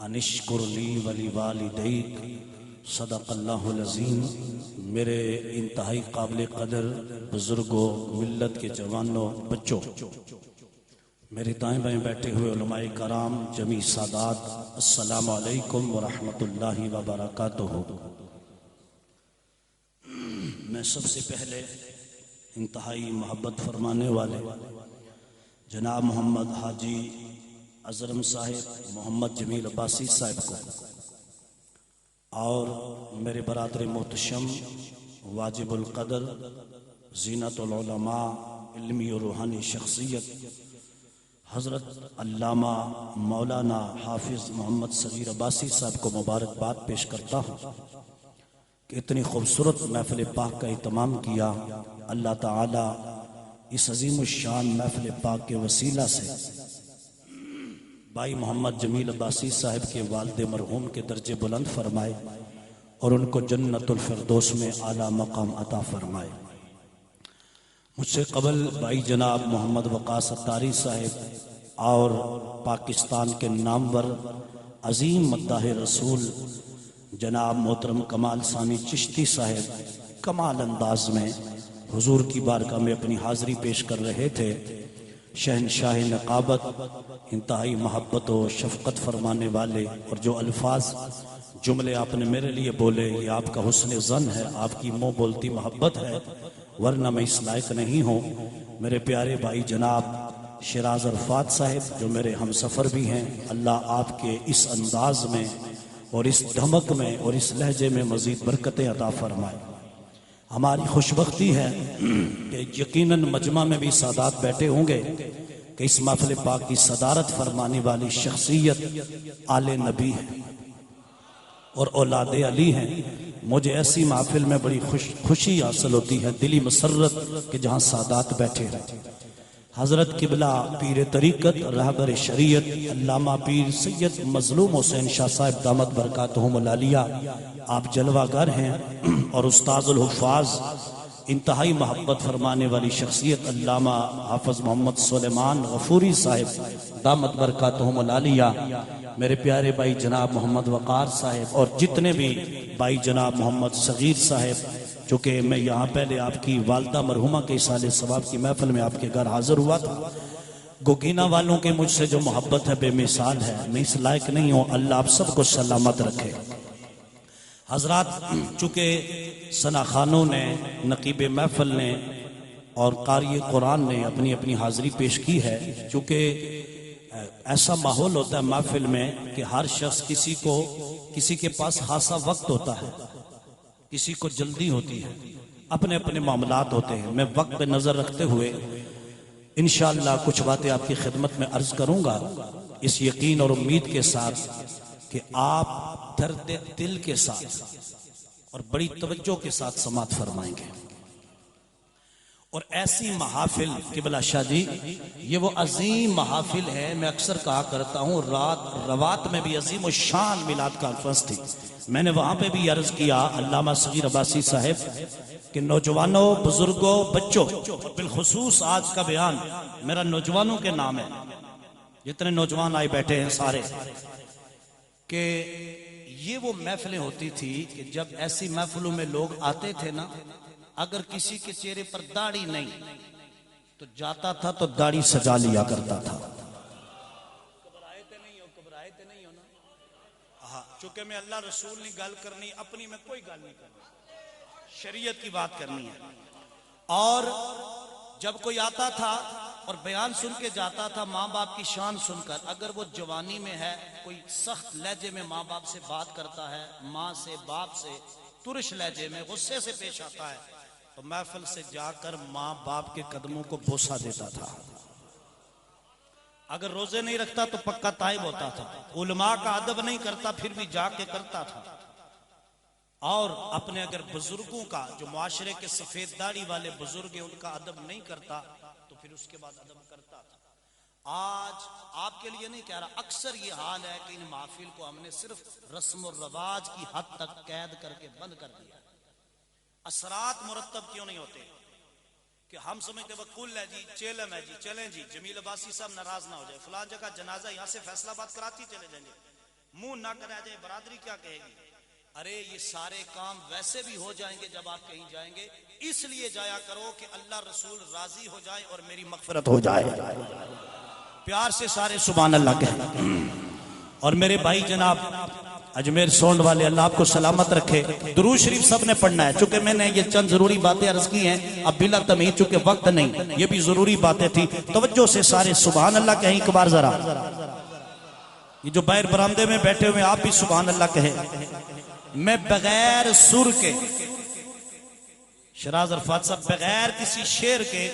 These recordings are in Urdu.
انشکر لی ولی والدیک صدق اللہ العظیم۔ میرے انتہائی قابل قدر بزرگوں، ملت کے جوانوں، بچوں، میرے دائیں بائیں بیٹھے ہوئے علماء کرام، جمیع سادات، السلام علیکم ورحمۃ اللہ وبرکاتہ۔ میں سب سے پہلے انتہائی محبت فرمانے والے جناب محمد حاجی اظہرم صاحب، محمد جمیل عباسی صاحب کو اور میرے برادر محتشم واجب القدر زینت العلماء، علمی و روحانی شخصیت حضرت علامہ مولانا حافظ محمد صغیر عباسی صاحب کو مبارکباد پیش کرتا ہوں کہ اتنی خوبصورت محفل پاک کا اہتمام کیا۔ اللہ تعالی اس عظیم الشان محفل پاک کے وسیلہ سے بھائی محمد جمیل عباسی صاحب کے والد مرحوم کے درجے بلند فرمائے اور ان کو جنت الفردوس میں اعلیٰ مقام عطا فرمائے۔ مجھ سے قبل بھائی جناب محمد وقاص اتاری صاحب اور پاکستان کے نامور عظیم مداح رسول جناب محترم کمال ثانی چشتی صاحب کمال انداز میں حضور کی بارگاہ میں اپنی حاضری پیش کر رہے تھے۔ شہنشاہ نقابت، انتہائی محبت و شفقت فرمانے والے، اور جو الفاظ جملے آپ نے میرے لیے بولے یہ آپ کا حسن ظن ہے، آپ کی منہ بولتی محبت ہے، ورنہ میں اس لائق نہیں ہوں۔ میرے پیارے بھائی جناب شیراز عرفات صاحب جو میرے ہم سفر بھی ہیں، اللہ آپ کے اس انداز میں اور اس دھمک میں اور اس لہجے میں مزید برکتیں عطا فرمائے۔ ہماری خوشبختی ہے کہ یقیناً مجمع میں بھی سادات بیٹھے ہوں گے کہ اس محفل پاک کی صدارت فرمانے والی شخصیت آل نبی ہے اور اولاد علی ہیں۔ مجھے ایسی محفل میں بڑی خوشی حاصل ہوتی ہے، دلی مسرت کہ جہاں سادات بیٹھے ہیں۔ حضرت قبلہ پیر طریقت رہبر شریعت علامہ پیر سید مظلوم حسین شاہ صاحب دامت برکاتہم العالیہ، آپ جلوہ گر ہیں، اور استاذ الحفاظ انتہائی محبت فرمانے والی شخصیت علامہ حافظ محمد سلیمان غفوری صاحب دامت برکاتہم العالیہ، میرے پیارے بھائی جناب محمد وقار صاحب، اور جتنے بھی بھائی جناب محمد صغیر صاحب، چونکہ میں یہاں پہلے آپ کی والدہ مرحومہ کے اصالِ ثواب کی محفل میں آپ کے گھر حاضر ہوا تھا۔ گوگینا والوں کے مجھ سے جو محبت ہے بے مثال ہے، میں اس لائق نہیں ہوں، اللہ آپ سب کو سلامت رکھے۔ حضرات، چونکہ ثنا خانوں نے، نقیب محفل نے اور قاری قرآن نے اپنی اپنی حاضری پیش کی ہے، چونکہ ایسا ماحول ہوتا ہے محفل میں کہ ہر شخص کسی کے پاس خاصا وقت ہوتا ہے، کسی کو جلدی ہوتی ہے، اپنے اپنے معاملات ہوتے ہیں۔ میں وقت پہ نظر رکھتے ہوئے انشاءاللہ کچھ باتیں آپ کی خدمت میں عرض کروں گا، اس یقین اور امید کے ساتھ کہ آپ درد دل کے ساتھ اور بڑی توجہ کے ساتھ سماعت فرمائیں گے۔ اور ایسی محافل قبلہ شاہ جی، یہ وہ عظیم محافل ہے، میں اکثر کہا کرتا ہوں روات میں بھی عظیم و شان میلاد کانفرنس تھی، میں نے وہاں پہ بھی عرض کیا علامہ صغیر عباسی صاحب کہ نوجوانوں، بزرگوں، بچوں، بالخصوص آج کا بیان میرا نوجوانوں کے نام ہے، جتنے نوجوان آئے بیٹھے ہیں سارے، کہ یہ وہ محفلیں ہوتی تھی کہ جب ایسی محفلوں میں لوگ آتے تھے نا، اگر کسی کے چہرے پر داڑھی نہیں تو جاتا تھا تو داڑھی سجا لیا کرتا تھا۔ گھبرائے نہیں ہو نا؟ چونکہ میں اللہ رسول نے گل کرنی، اپنی میں کوئی گل نہیں کرنی، شریعت کی بات کرنی ہے۔ اور جب کوئی آتا تھا اور بیان سن کے جاتا تھا ماں باپ کی شان سن کر، اگر وہ جوانی میں ہے، کوئی سخت لہجے میں ماں باپ سے بات کرتا ہے، ماں سے باپ سے ترش لہجے میں غصے سے پیش آتا ہے، تو محفل سے جا کر ماں باپ کے قدموں کو بوسہ دیتا تھا۔ اگر روزے نہیں رکھتا تو پکا تائب ہوتا تھا، علماء کا ادب نہیں کرتا پھر بھی جا کے کرتا تھا، اور اپنے اگر بزرگوں کا، جو معاشرے کے سفید داڑھی والے بزرگ ہیں، ان کا ادب نہیں کرتا تو پھر اس کے بعد ادب کرتا تھا۔ آج آپ کے لیے نہیں کہہ رہا، اکثر یہ حال ہے کہ ان محافل کو ہم نے صرف رسم و رواج کی حد تک قید کر کے بند کر دیا۔ اثرات مرتب کیوں نہیں ہوتے؟ کہ ہم سمجھتے وہ کل ہے جی، چیلم ہے جی، چلیں جی، جمیل عباسی صاحب ناراض نہ ہو جائے، فلان جگہ جنازہ، یہاں سے فیصلہ باد کراچی چلے جائیں گے، منہ نہ کرا جائے برادری کیا کہے گی؟ ارے یہ سارے کام ویسے بھی ہو جائیں گے جب آپ کہیں جائیں گے، اس لیے جایا کرو کہ اللہ رسول راضی ہو جائے اور میری مغفرت ہو جائے۔ پیار سے سارے سبحان اللہ کہیں۔ اور میرے بھائی جناب اجمیر سونڈ والے، اللہ آپ کو سلامت رکھے، درود شریف سب نے پڑھنا ہے۔ چونکہ میں نے یہ چند ضروری باتیں عرض کی ہیں، اب بلا تمہید چونکہ وقت نہیں، یہ بھی ضروری باتیں تھی، توجہ سے سارے سبحان اللہ کہیں ایک بار ذرا۔ یہ جو باہر برآمدے میں بیٹھے ہوئے آپ بھی سبحان اللہ کہیں۔ میں بغیر سر کے، شراز عرفات صاحب، بغیر کسی شعر کے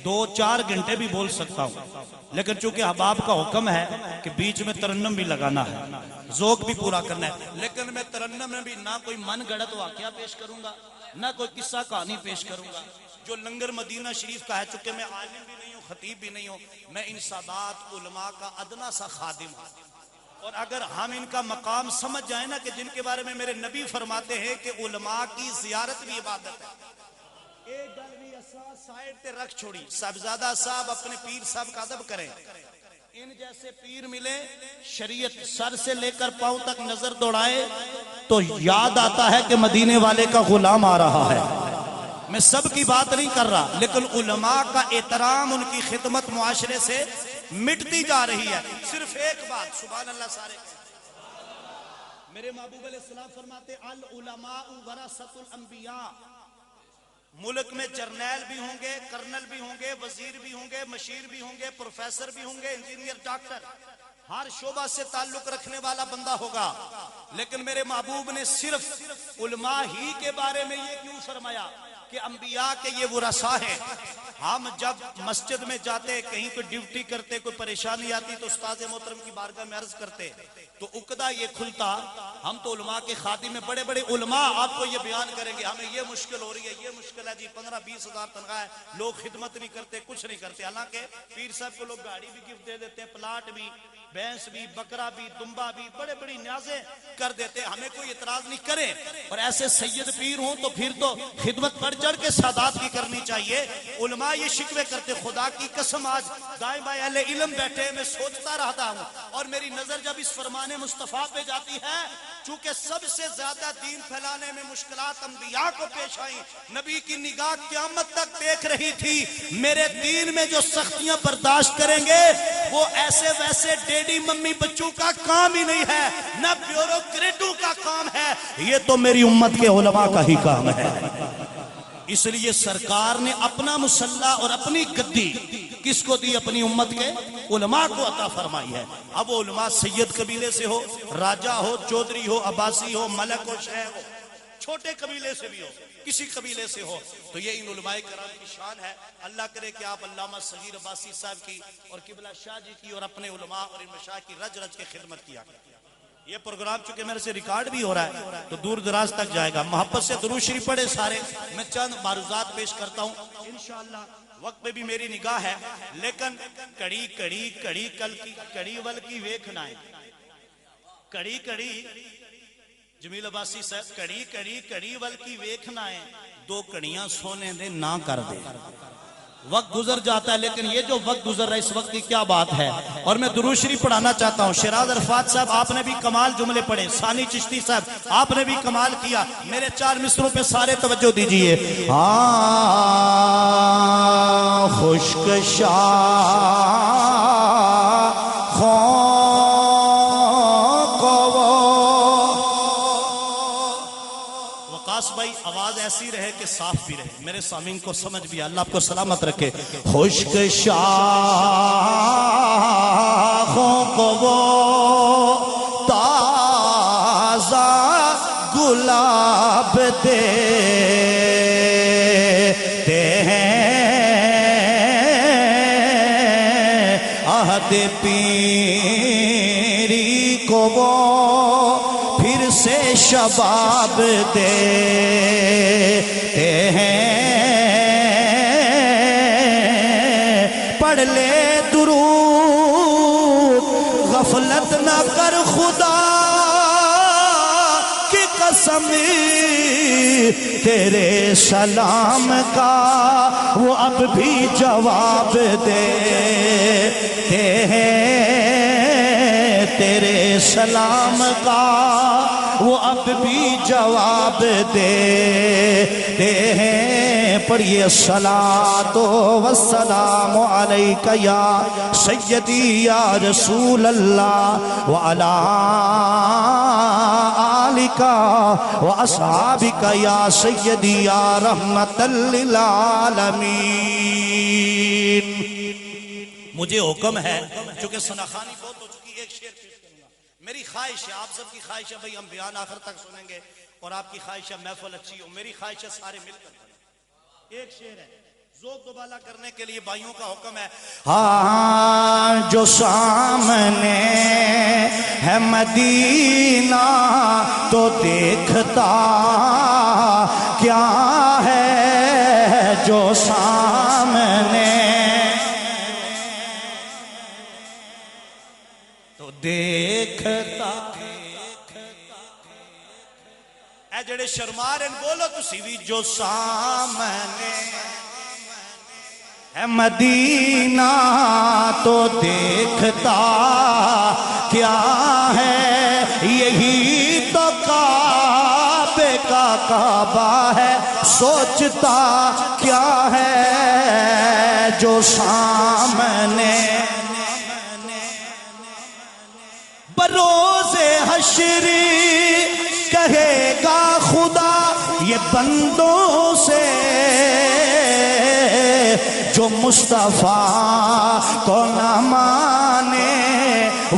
2-4 گھنٹے بھی بول سکتا ہوں، لیکن چونکہ احباب کا حکم ہے کہ بیچ میں ترنم بھی لگانا ہے، ذوق بھی پورا کرنا ہے، لیکن میں ترنم میں بھی نہ کوئی من گڑت واقعہ پیش کروں گا، نہ کوئی قصہ کہانی پیش کروں گا۔ جو لنگر مدینہ شریف کا ہے، چونکہ میں عالم بھی نہیں ہوں، خطیب بھی نہیں ہوں، میں ان سادات علماء کا ادنا سا خادم ہوں، اور اگر ہم ان کا مقام سمجھ جائیں نا کہ جن کے بارے میں میرے نبی فرماتے ہیں کہ علماء کی زیارت بھی عبادت ہے، ایک گل بھی اساس سائیڈ تے رکھ چھوڑی، صاحبزادہ صاحب اپنے پیر صاحب کا ادب کریں، ان جیسے پیر ملے، شریعت سر سے لے کر پاؤں تک نظر دوڑائے تو یاد آتا ہے کہ مدینے والے کا غلام آ رہا ہے۔ میں سب کی بات نہیں کر رہا، لیکن علماء کا احترام، ان کی خدمت معاشرے سے مٹتی جا رہی ہے۔ صرف ایک بات، سبحان اللہ سارے، میرے محبوب علیہ السلام فرماتے العلماء ورثۃ الانبیاء، ملک میں جرنیل بھی ہوں گے، کرنل بھی ہوں گے، وزیر بھی ہوں گے، مشیر بھی ہوں گے، پروفیسر بھی ہوں گے، انجینئر، ڈاکٹر، ہر شعبہ سے تعلق رکھنے والا بندہ ہوگا، لیکن میرے محبوب نے صرف علماء ہی کے بارے میں یہ کیوں فرمایا کہ انبیاء کے یہ ورثاء ہیں؟ ہم جب مسجد میں جاتے، کہیں کوئی ڈیوٹی کرتے، کوئی پریشانی آتی تو استاد محترم کی بارگاہ میں عرض کرتے تو عقدہ یہ کھلتا، ہم تو علماء کے خادم میں، بڑے بڑے علماء آپ کو یہ بیان کریں گے ہمیں یہ مشکل ہو رہی ہے، یہ مشکل ہے جی، 15-20 ہزار تنخواہ ہے، لوگ خدمت نہیں کرتے، کچھ نہیں کرتے، حالانکہ پیر صاحب کو لوگ گاڑی بھی گفٹ دے دیتے ہیں، پلاٹ بھی، بھینس بھی، بکرا بھی، دمبا بھی، بڑے بڑی نیازیں کر دیتے ہیں، ہمیں کوئی اعتراض نہیں کرے، اور ایسے سید پیر ہوں تو پھر تو خدمت بڑھ چڑھ کے سادات کی کرنی چاہیے۔ علماء یہ شکوے کرتے، خدا کی قسم آج دائیں بائیں اہل علم بیٹھے، میں سوچتا رہتا ہوں، اور میری نظر جب اس فرمان مصطفیٰ پہ جاتی ہے، چونکہ سب سے زیادہ دین پھیلانے میں مشکلات انبیاء کو پیش آئیں، نبی کی نگاہ قیامت تک دیکھ رہی تھی، میرے دین میں جو سختیاں برداشت کریں گے وہ ایسے ویسے ڈیڈی ممی بچوں کا کام ہی نہیں ہے، نہ بیوروکریٹوں کا کام ہے، یہ تو میری امت کے علماء کا ہی کام ہے۔ اس لیے سرکار نے اپنا مسلح اور اپنی گدی کس کو دی؟ اپنی امت کے علماء کو عطا فرمائی ہے۔ اب وہ علماء سید قبیلے سے ہو، راجہ ہو، چودھری ہو، عباسی ہو، ملک ہو، شیخ ہو، چھوٹے قبیلے سے بھی ہو، کسی قبیلے سے ہو، تو یہ ان علماء کرام کی شان ہے۔ اللہ کرے کہ آپ علامہ صغیر عباسی صاحب کی اور قبلہ شاہ جی کی اور اپنے علماء اور ان مشائخ کی رج رج کے خدمت کیا کریں۔ یہ پروگرام چونکہ میرے سے ریکارڈ بھی ہو رہا ہے تو دور دراز تک جائے گا، محبت سے درود شریف پڑھے سارے۔ میں چند معروضات پیش کرتا ہوں، انشاءاللہ وقت پہ بھی میری نگاہ ہے، لیکن کڑی کڑی کڑی کل کی کڑی ول کی ویکھنا ہے، کڑی کڑی جمیل عباسی صاحب، کڑی کڑی کڑی ول کی ویکھنا ہے، 2 کڑیاں سونے دے نہ کر دے۔ وقت گزر جاتا ہے، لیکن یہ جو وقت گزر رہا ہے اس وقت کی کیا بات ہے۔ اور میں درود شریف پڑھانا چاہتا ہوں، شراز عرفات صاحب آپ نے بھی کمال جملے پڑھے، ثانی چشتی صاحب آپ نے بھی کمال کیا، میرے 4 مصروں پہ سارے توجہ دیجئے۔ خشک بھائی آواز ایسی رہے کہ صاف بھی رہے، میرے سامعین کو سمجھ بھی، اللہ آپ کو سلامت رکھے۔ خشک شاخوں کو وہ تازہ گلاب دیتے ہیں، عہد پیری کو وہ پھر سے شباب دیتے ہیں۔ پڑھ لے درود، غفلت نہ کر خدا کی قسم، تیرے سلام کا وہ اب بھی جواب دیتے ہیں۔ تیرے سلام کا وہ اب بھی جواب دیتے ہیں۔ پڑھیے الصلاۃ والسلام علیک یا سیدی یا رسول اللہ وعلی آلک واصحابک یا سیدی یا رحمت للعالمین۔ مجھے حکم ہے، چونکہ سناخانی بہت ہو چکی، ایک شعر پیش کروں گا۔ میری خواہش ہے، آپ سب کی خواہش ہے بھئی ہم بیان آخر تک سنیں گے، اور آپ کی خواہش ہے محفل اچھی ہو، میری خواہش ہے سارے مل کر پڑھیں۔ ایک شعر ہے، ذوق دوبالا کرنے کے لیے بھائیوں کا حکم ہے۔ ہاں جو سامنے ہے مدینہ تو دیکھتا کیا ہے، جو سامنے تو دیکھتا۔ اے جڑے شرما رہے بولو تسی بھی، جو سامنے ہے مدینہ تو دیکھتا کیا ہے، یہی تو کعبے کا کعبہ ہے، سوچتا کیا ہے، جو سامنے بروز حشر کہے گا خدا یہ بندوں سے، جو مصطفیٰ کو نہ مانے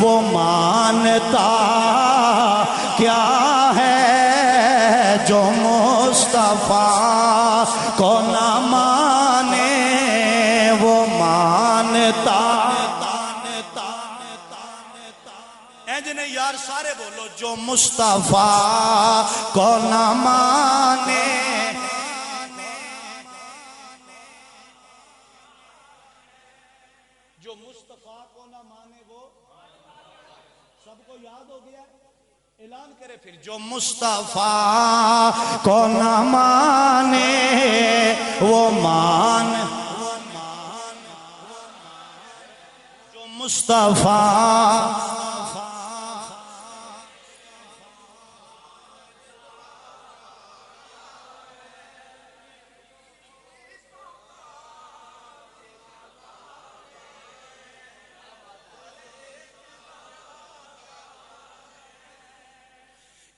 وہ مانتا کیا ہے، جو مصطفیٰ کو نہ مانے وہ مانتا۔ نہیں یار سارے بولو، جو مصطفیٰ کو نہ مانے، جو مصطفیٰ کو نہ مانے وہ سب کو یاد ہو گیا، اعلان کرے پھر، جو مصطفیٰ کو نہ مانے وہ مان، جو مصطفیٰ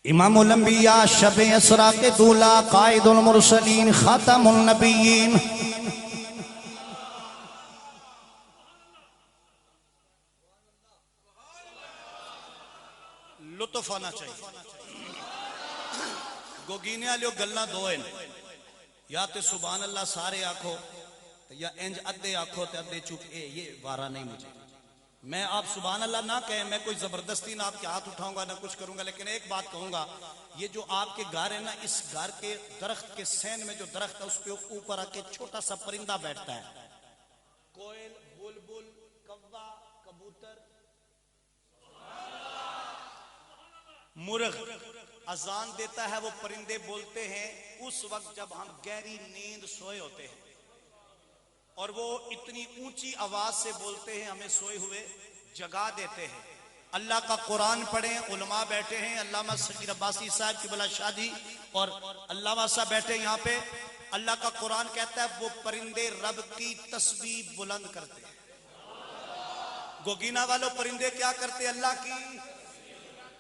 امام الانبیاء، شب اسراء کے دولہ، قائد المرسلین، خاتم النبیین، لطف آنا چاہیے۔ گوگینے آلیو گلنا دو ہیں، یا تے سبحان اللہ سارے آنکھو، یا انج ادھے آنکھو تے ادھے چوک، یہ وارہ نہیں مجھے۔ میں آپ سبحان اللہ نہ کہیں، میں کوئی زبردستی نہ آپ کے ہاتھ اٹھاؤں گا نہ کچھ کروں گا، لیکن ایک بات کہوں گا، یہ جو آپ کے گھر ہے نا، اس گھر کے درخت کے سین میں جو درخت ہے اس پہ اوپر آ کے چھوٹا سا پرندہ بیٹھتا ہے، کوئل، بلبل، کوا، کبوتر، مرغ اذان دیتا ہے، وہ پرندے بولتے ہیں اس وقت جب ہم گہری نیند سوئے ہوتے ہیں، اور وہ اتنی اونچی آواز سے بولتے ہیں، ہمیں سوئے ہوئے جگا دیتے ہیں۔ اللہ کا قرآن پڑھیں، علماء بیٹھے ہیں، علامہ صغیر عباسی صاحب کی بلا شادی اور علامہ صاحب بیٹھے یہاں پہ، اللہ کا قرآن کہتا ہے وہ پرندے رب کی تسبیح بلند کرتے ہیں۔ گوگینا والوں پرندے کیا کرتے؟ اللہ کی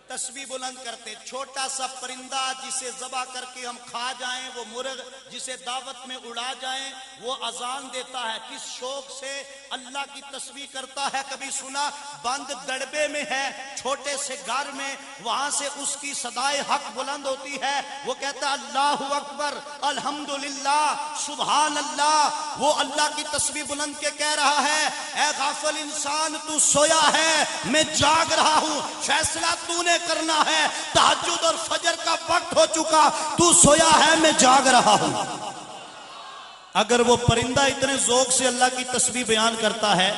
تسبیح بلند کرتے۔ چھوٹا سا پرندہ جسے ذبح کر کے ہم کھا جائیں، وہ مرغ جسے دعوت میں اڑا جائیں، وہ اذان دیتا ہے، کس شوق سے اللہ کی تسبیح کرتا ہے۔ کبھی سنا بند دڑبے میں ہے، چھوٹے سے گھر میں، وہاں سے اس کی صدائے حق بلند ہوتی ہے، وہ کہتا ہے اللہ اکبر، الحمدللہ، سبحان اللہ۔ وہ اللہ کی تسبیح بلند کے کہہ رہا ہے اے غافل انسان، تو سویا ہے، میں جاگ رہا ہوں، فیصلہ تو نے کرنا ہے، تہجد اور فجر کا وقت ہو چکا، تو سویا ہے، میں جاگ رہا ہوں۔ اگر وہ پرندہ اتنے ذوق سے اللہ کی تسبیح بیان کرتا ہے،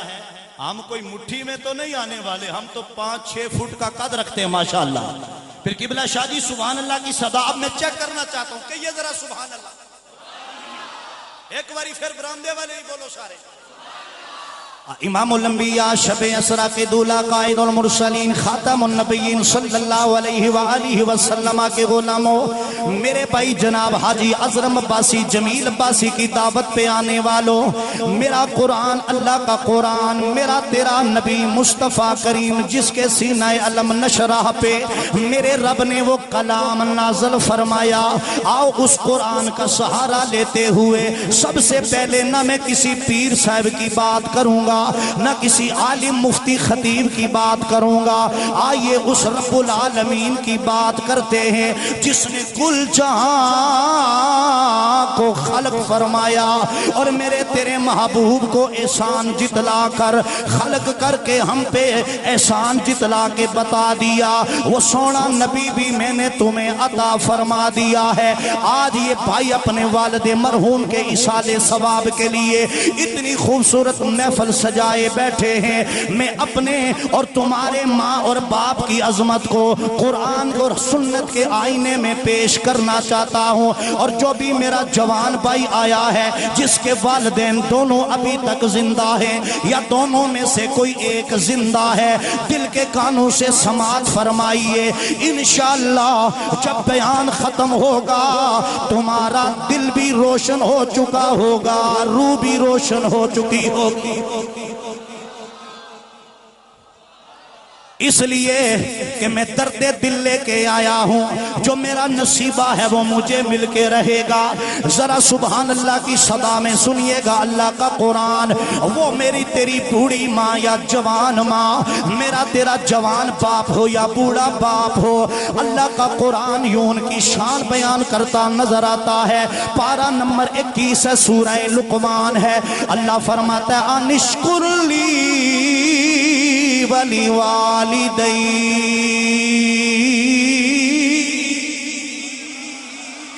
ہم کوئی مٹھی میں تو نہیں آنے والے، ہم تو 5-6 فٹ کا قد رکھتے ہیں ماشاءاللہ۔ پھر قبلہ شاہ جی سبحان اللہ کی صدا اب میں چیک کرنا چاہتا ہوں، کہیے ذرا سبحان اللہ، ایک باری پھر برامدے والے ہی بولو سارے، امام الانبیاء شب اسرا کے دولا قائد المرسلین خاتم النبیین صلی اللہ علیہ وآلہ وسلم کے غلاموں، میرے بھائی جناب حاجی عظم عباسی جمیل عباسی کی دعوت پہ آنے والوں، میرا قرآن اللہ کا قرآن، میرا تیرا نبی مصطفیٰ کریم جس کے سینہ علم نشرہ پہ میرے رب نے وہ کلام نازل فرمایا، آؤ اس قرآن کا سہارا لیتے ہوئے سب سے پہلے نہ میں کسی پیر صاحب کی بات کروں گا نہ کسی عالم مفتی خطیب کی بات کروں گا، آئیے اس رب العالمین کی بات کرتے ہیں جس نے کل جہاں کو خلق فرمایا اور میرے تیرے محبوب کو احسان جتلا کر خلق کر کے ہم پہ احسان جتلا کے بتا دیا، وہ سونا نبی بھی میں نے تمہیں عطا فرما دیا ہے۔ آج یہ بھائی اپنے والد مرحوم کے اصالِ ثواب کے لیے اتنی خوبصورت محفل سجائے بیٹھے ہیں، میں اپنے اور تمہارے ماں اور باپ کی عظمت کو قرآن اور سنت کے آئینے میں پیش کرنا چاہتا ہوں، اور جو بھی میرا جوان بھائی آیا ہے جس کے والدین دونوں ابھی تک زندہ ہیں یا دونوں میں سے کوئی ایک زندہ ہے، دل کے کانوں سے سماعت فرمائیے، انشاءاللہ جب بیان ختم ہوگا تمہارا دل بھی روشن ہو چکا ہوگا، روح بھی روشن ہو چکی ہوگی، اس لیے کہ میں درد دل لے کے آیا ہوں، جو میرا نصیبہ ہے وہ مجھے مل کے رہے گا۔ ذرا سبحان اللہ کی صدا میں سنیے گا اللہ کا قرآن، وہ میری تیری بوڑھی ماں یا جوان ماں، میرا تیرا جوان باپ ہو یا بوڑھا باپ ہو، اللہ کا قرآن یوں ان کی شان بیان کرتا نظر آتا ہے۔ پارہ نمبر 21 ہے، سورہ لقمان ہے، اللہ فرماتا ہے انشکر لی ولی والدی،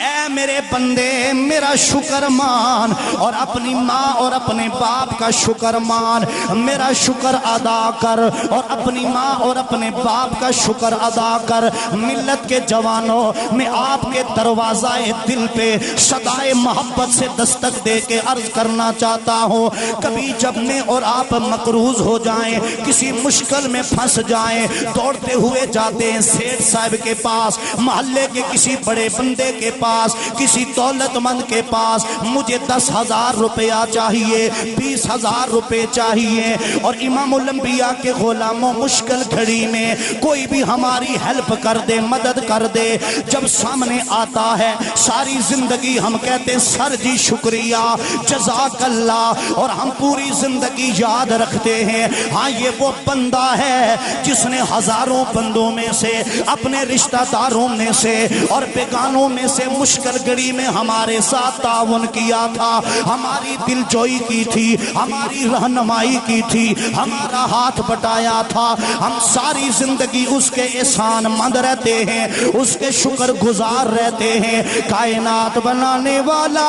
اے میرے بندے میرا شکر مان اور اپنی ماں اور اپنے باپ کا شکر مان، میرا شکر ادا کر اور اپنی ماں اور اپنے باپ کا شکر ادا کر۔ ملت کے جوانوں، میں آپ کے دروازہ دل پہ صدائے محبت سے دستک دے کے عرض کرنا چاہتا ہوں، کبھی جب میں اور آپ مقروض ہو جائیں، کسی مشکل میں پھنس جائیں، دوڑتے ہوئے جاتے ہیں سیٹھ صاحب کے پاس، محلے کے کسی بڑے بندے کے پاس، کسی دولت مند کے پاس، مجھے 10,000 روپیہ چاہیے، 20,000 روپے چاہیے، اور امام الانبیاء کے غلاموں مشکل گھڑی میں کوئی بھی ہماری ہیلپ کر دے، مدد کر دے، جب سامنے آتا ہے ساری زندگی ہم کہتے سر جی شکریہ جزاک اللہ، اور ہم پوری زندگی یاد رکھتے ہیں ہاں یہ وہ بندہ ہے جس نے ہزاروں بندوں میں سے، اپنے رشتہ داروں میں سے اور بیگانوں میں سے مشکل گھڑی میں ہمارے ساتھ تعاون کیا تھا، ہماری دل جوئی کی تھی، ہماری رہنمائی کی تھی، ہمارا ہاتھ بٹایا تھا، ہم ساری زندگی اس کے احسان مند رہتے ہیں، اس کے شکر گزار رہتے ہیں۔ کائنات بنانے والا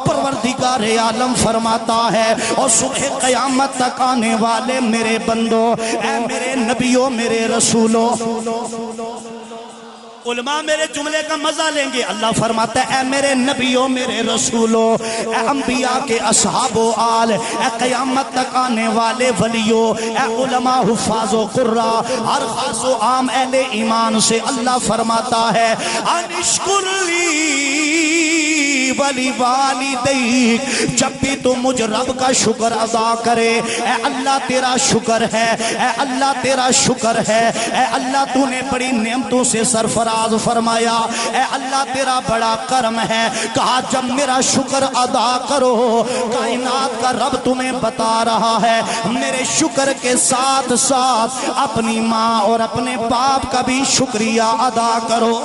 پروردگار عالم فرماتا ہے اور صبح قیامت تک آنے والے میرے بندوں، اے میرے نبیوں میرے رسولوں، علماء میرے جملے کا مزہ لیں گے، اللہ فرماتا ہے اے میرے نبیوں میرے رسولوں، اے انبیاء کے اصحاب و آل، اے قیامت تک آنے والے ولیوں، اے علماء حفاظ و قراء، ہر خاص و عام اہل ایمان سے اللہ فرماتا ہے انشکر لی ولی والدیک، جب بھی تو مجھ رب کا شکر ادا کرے، اے اللہ تیرا شکر ہے، اے اللہ تیرا شکر ہے، اے اللہ تو نے بڑی نعمتوں سے سرفراز فرمایا، اے اللہ تیرا بڑا کرم ہے، کہا جب میرا شکر ادا کرو، کائنات کا رب تمہیں بتا رہا ہے میرے شکر کے ساتھ ساتھ اپنی ماں اور اپنے باپ کا بھی شکریہ ادا کرو،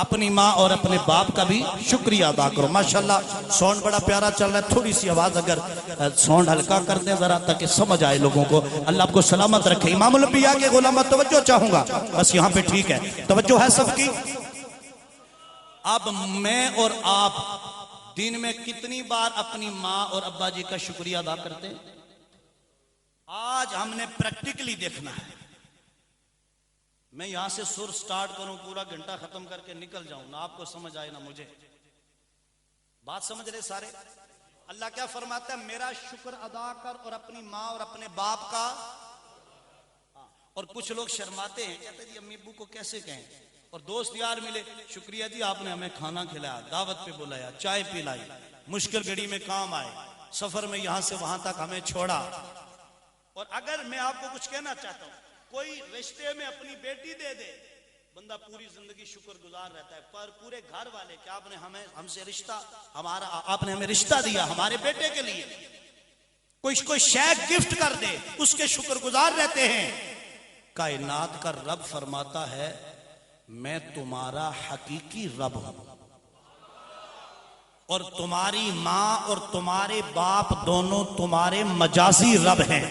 اپنی ماں اور اپنے باپ کا بھی شکریہ ادا کرو۔ ماشاءاللہ ساؤنڈ بڑا پیارا چل رہا ہے، تھوڑی سی آواز اگر ساؤنڈ ہلکا کر دیں ذرا تاکہ سمجھ آئے لوگوں کو، اللہ آپ کو سلامت رکھے۔ امام الانبیاء کے غلام توجہ چاہوں گا، بس یہاں پہ ٹھیک ہے، توجہ ہے سب کی۔ اب میں اور آپ دن میں کتنی بار اپنی ماں اور ابا جی کا شکریہ ادا کرتے ہیں؟ آج ہم نے پریکٹیکلی دیکھنا ہے۔ میں یہاں سے سر سٹارٹ کروں، پورا گھنٹہ ختم کر کے نکل جاؤں، نہ آپ کو سمجھ آئے نہ مجھے۔ بات سمجھ رہے سارے؟ اللہ کیا فرماتا ہے؟ میرا شکر ادا کر اور اپنی ماں اور اپنے باپ کا. اور کچھ لوگ شرماتے ہیں، کہتے ہیں جی امی ابو کو کیسے کہیں، اور دوست یار ملے، شکریہ جی آپ نے ہمیں کھانا کھلایا، دعوت پہ بلایا، چائے پلائی، مشکل گھڑی میں کام آئے، سفر میں یہاں سے وہاں تک ہمیں چھوڑا. اور اگر میں آپ کو کچھ کہنا چاہتا ہوں، کوئی رشتے میں اپنی بیٹی دے دے، بندہ پوری زندگی شکر گزار رہتا ہے. پر پورے گھر والے کہ آپ نے ہم سے رشتہ، آپ نے ہمیں رشتہ دیا ہمارے بیٹے کے لیے، کوئی شے گفٹ کر دے، اس کے شکر گزار رہتے ہیں. کائنات کا رب فرماتا ہے میں تمہارا حقیقی رب ہوں، اور تمہاری ماں اور تمہارے باپ دونوں تمہارے مجازی رب ہیں.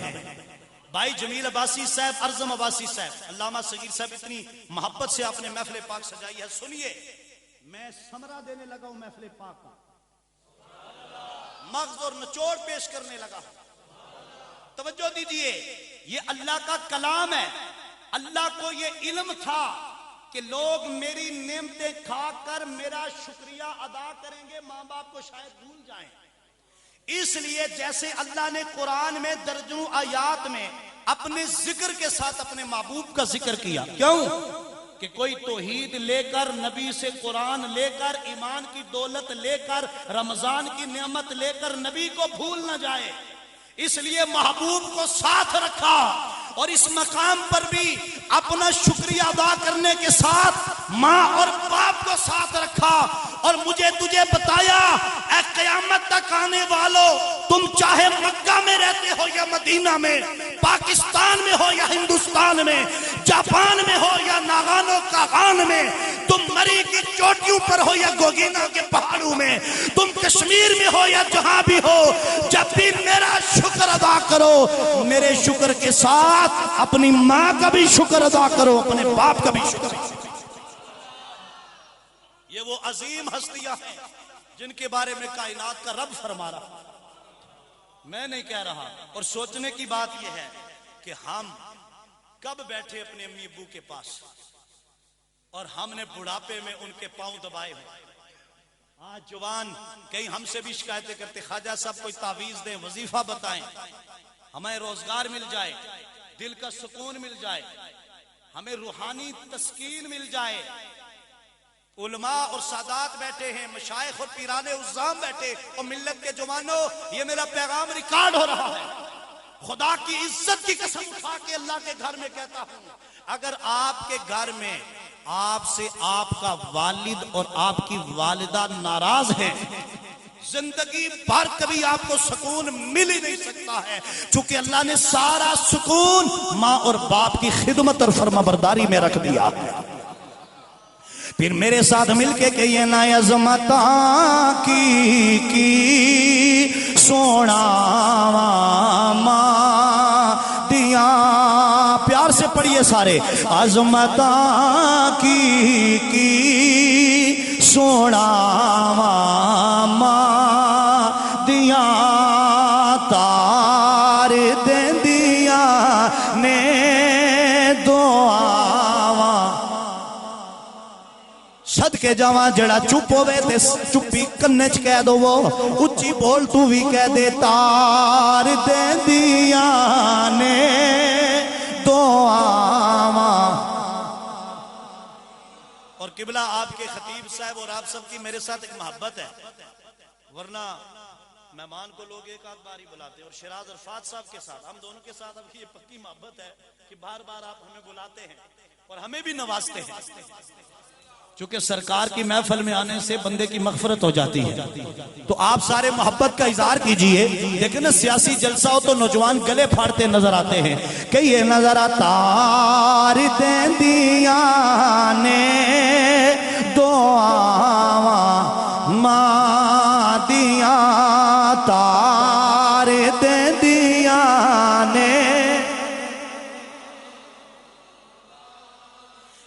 بھائی جمیل عباسی صاحب، ارزم عباسی صاحب، علامہ صغیر صاحب، اتنی محبت سے آپ نے محفل پاک سجائی ہے. سنیے، میں ثمرہ دینے لگا ہوں محفل پاک کا، مغز اور نچوڑ پیش کرنے لگا. توجہ دیجئے، یہ اللہ کا کلام ہے. اللہ کو یہ علم تھا کہ لوگ میری نعمتیں کھا کر میرا شکریہ ادا کریں گے، ماں باپ کو شاید بھول جائیں. اس لیے جیسے اللہ نے قرآن میں درجنوں آیات میں اپنے ذکر کے ساتھ اپنے محبوب کا ذکر کیا. کیوں؟ کہ کوئی توحید لے کر، نبی سے قرآن لے کر، ایمان کی دولت لے کر، رمضان کی نعمت لے کر نبی کو بھول نہ جائے. اس لیے محبوب کو ساتھ رکھا، اور اس مقام پر بھی اپنا شکریہ ادا کرنے کے ساتھ ماں اور باپ کو ساتھ رکھا. اور مجھے تجھے بتایا، اے قیامت تک آنے والوں، تم چاہے مکہ میں رہتے ہو یا مدینہ میں، پاکستان میں ہو یا ہندوستان میں، جاپان میں ہو یا ناگانو کاغان میں، تم مری کی چوٹیوں پر ہو یا گوگینا کے پہاڑوں میں، تم کشمیر میں ہو یا جہاں بھی ہو، جب بھی میرا شکر ادا کرو، میرے شکر کے ساتھ اپنی ماں کا بھی شکر ادا کرو، اپنے باپ کا بھی شکر. یہ وہ عظیم ہستیاں ہیں جن کے بارے میں کائنات کا رب فرما رہا. میں نہیں کہہ رہا. اور سوچنے کی بات یہ ہے کہ ہم کب بیٹھے اپنے امی ابو کے پاس اور ہم نے بڑھاپے میں ان کے پاؤں دبائے ہوئے. آج جوان کئی ہم سے بھی شکایتیں کرتے، خواجہ صاحب کوئی تعویذ دیں، وظیفہ بتائیں، ہمیں روزگار مل جائے، دل کا سکون مل جائے، ہمیں روحانی تسکین مل جائے. علماء اور سادات بیٹھے ہیں، مشائخ اور پیران عظام بیٹھے، اور ملت کے جوانوں، یہ میرا پیغام ریکارڈ ہو رہا ہے. خدا کی عزت کی قسم اٹھا کے اللہ کے گھر میں کہتا ہوں، اگر آپ کے گھر میں آپ سے آپ کا والد اور آپ کی والدہ ناراض ہیں، زندگی بھر کبھی آپ کو سکون مل ہی نہیں سکتا ہے. چونکہ اللہ نے سارا سکون ماں اور باپ کی خدمت اور فرمانبرداری میں رکھ دیا. پھر میرے ساتھ مل کے کہیے نا، عظمتاں کی سونا ماں دیا. پیار سے پڑھیے سارے، عظمتاں کی سونا ماں دیا، تار دیں دیا نے صدقے جاواں جڑا چپ ہوئے تے چپی کنچ کہہ دو، وہ اچھی بول تو بھی کہہ دے، تار دے دیا نے دعاواں. اور قبلہ آپ کے خطیب صاحب اور آپ سب کی میرے ساتھ ایک محبت ہے، ورنہ مہمان کو لوگ ایک آدھ بار ہی بلاتے ہیں. اور شیراز عرفات صاحب کے ساتھ، ہم دونوں کے ساتھ اب یہ پکی محبت ہے کہ بار بار آپ ہمیں بلاتے ہیں اور ہمیں بھی نوازتے ہیں. چونکہ سرکار کی محفل میں آنے سے بندے کی مغفرت ہو جاتی ہے، تو آپ سارے محبت کا اظہار کیجئے. لیکن نا سیاسی جلسہ ہو تو نوجوان گلے پھاڑتے نظر آتے ہیں کہ یہ نظر تار دیں دیا نے دعاواں ماں دیا، تار دیں دیا نے.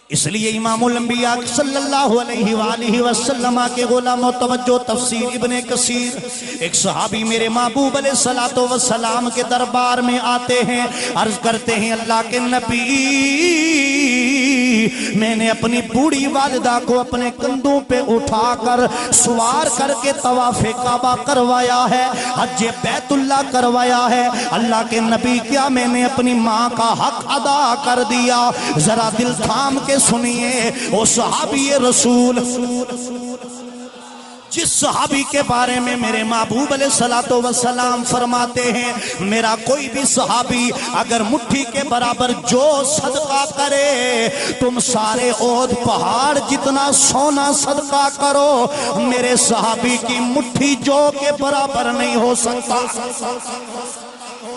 اس لیے امام الانبیاء صلی اللہ علیہ وآلہ وسلم کے غلام و توجہ تفسیر ابن کثیر، ایک صحابی میرے محبوب علیہ السلام کے دربار میں آتے ہیں، عرض کرتے ہیں اللہ کے نبی، میں نے اپنی بوڑھی والدہ کو اپنے کندھوں پہ اٹھا کر سوار کر کے طواف کعبہ کروایا ہے، حج بیت اللہ کروایا ہے۔ اللہ کے نبی کیا میں نے اپنی ماں کا حق ادا کر دیا؟ ذرا دل تھام کے سنیے، وہ صحابی رسول جس صحابی کے بارے میں میرے محبوب علیہ السلام فرماتے ہیں، میرا کوئی بھی صحابی اگر مٹھی کے برابر جو صدقہ کرے، تم سارے احد پہاڑ جتنا سونا صدقہ کرو، میرے صحابی کی مٹھی جو کے برابر نہیں ہو سکتا۔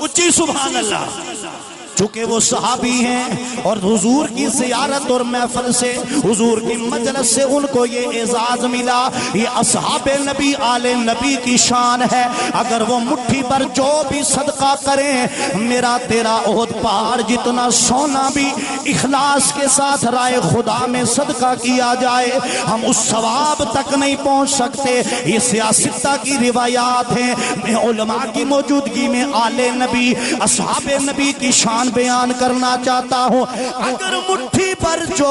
اچھی سبحان اللہ۔ چونکہ وہ صحابی ہیں اور حضور کی زیارت اور محفل سے، حضور کی مجلس سے ان کو یہ اعزاز ملا، یہ اصحاب نبی آل نبی کی شان ہے۔ اگر وہ مٹھی پر جو بھی صدقہ کریں، میرا تیرا احد پہاڑ جتنا سونا بھی اخلاص کے ساتھ رائے خدا میں صدقہ کیا جائے، ہم اس ثواب تک نہیں پہنچ سکتے۔ یہ سیاستہ کی روایات ہیں، میں علماء کی موجودگی میں آل نبی اصحاب نبی کی شان بیان کرنا چاہتا ہوں۔ اگر مٹھی پر جو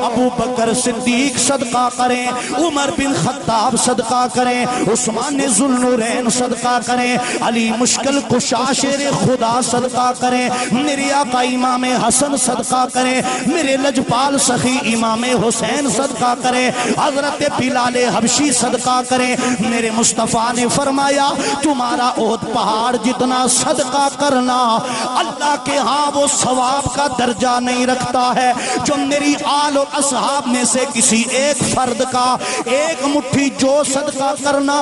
ابو بکر صدیق صدقہ کریں، عمر بن خطاب صدقہ کریں، عثمان ذوالنورین صدقہ کریں، علی مشکل کشا شیر خدا صدقہ کریں، میرے آقا امام حسن صدقہ کریں، میرے لجپال سخی امام حسین صدقہ کریں، حضرت بلال حبشی صدقہ کریں، میرے مصطفیٰ نے فرمایا تمہارا احد پہاڑ جتنا صدقہ کرنا اللہ کے ہاں وہ ثواب کا درجہ نہیں رکھتا ہے جو میری آل اور اصحاب میں سے کسی ایک فرد کا ایک مٹھی جو صدقہ کرنا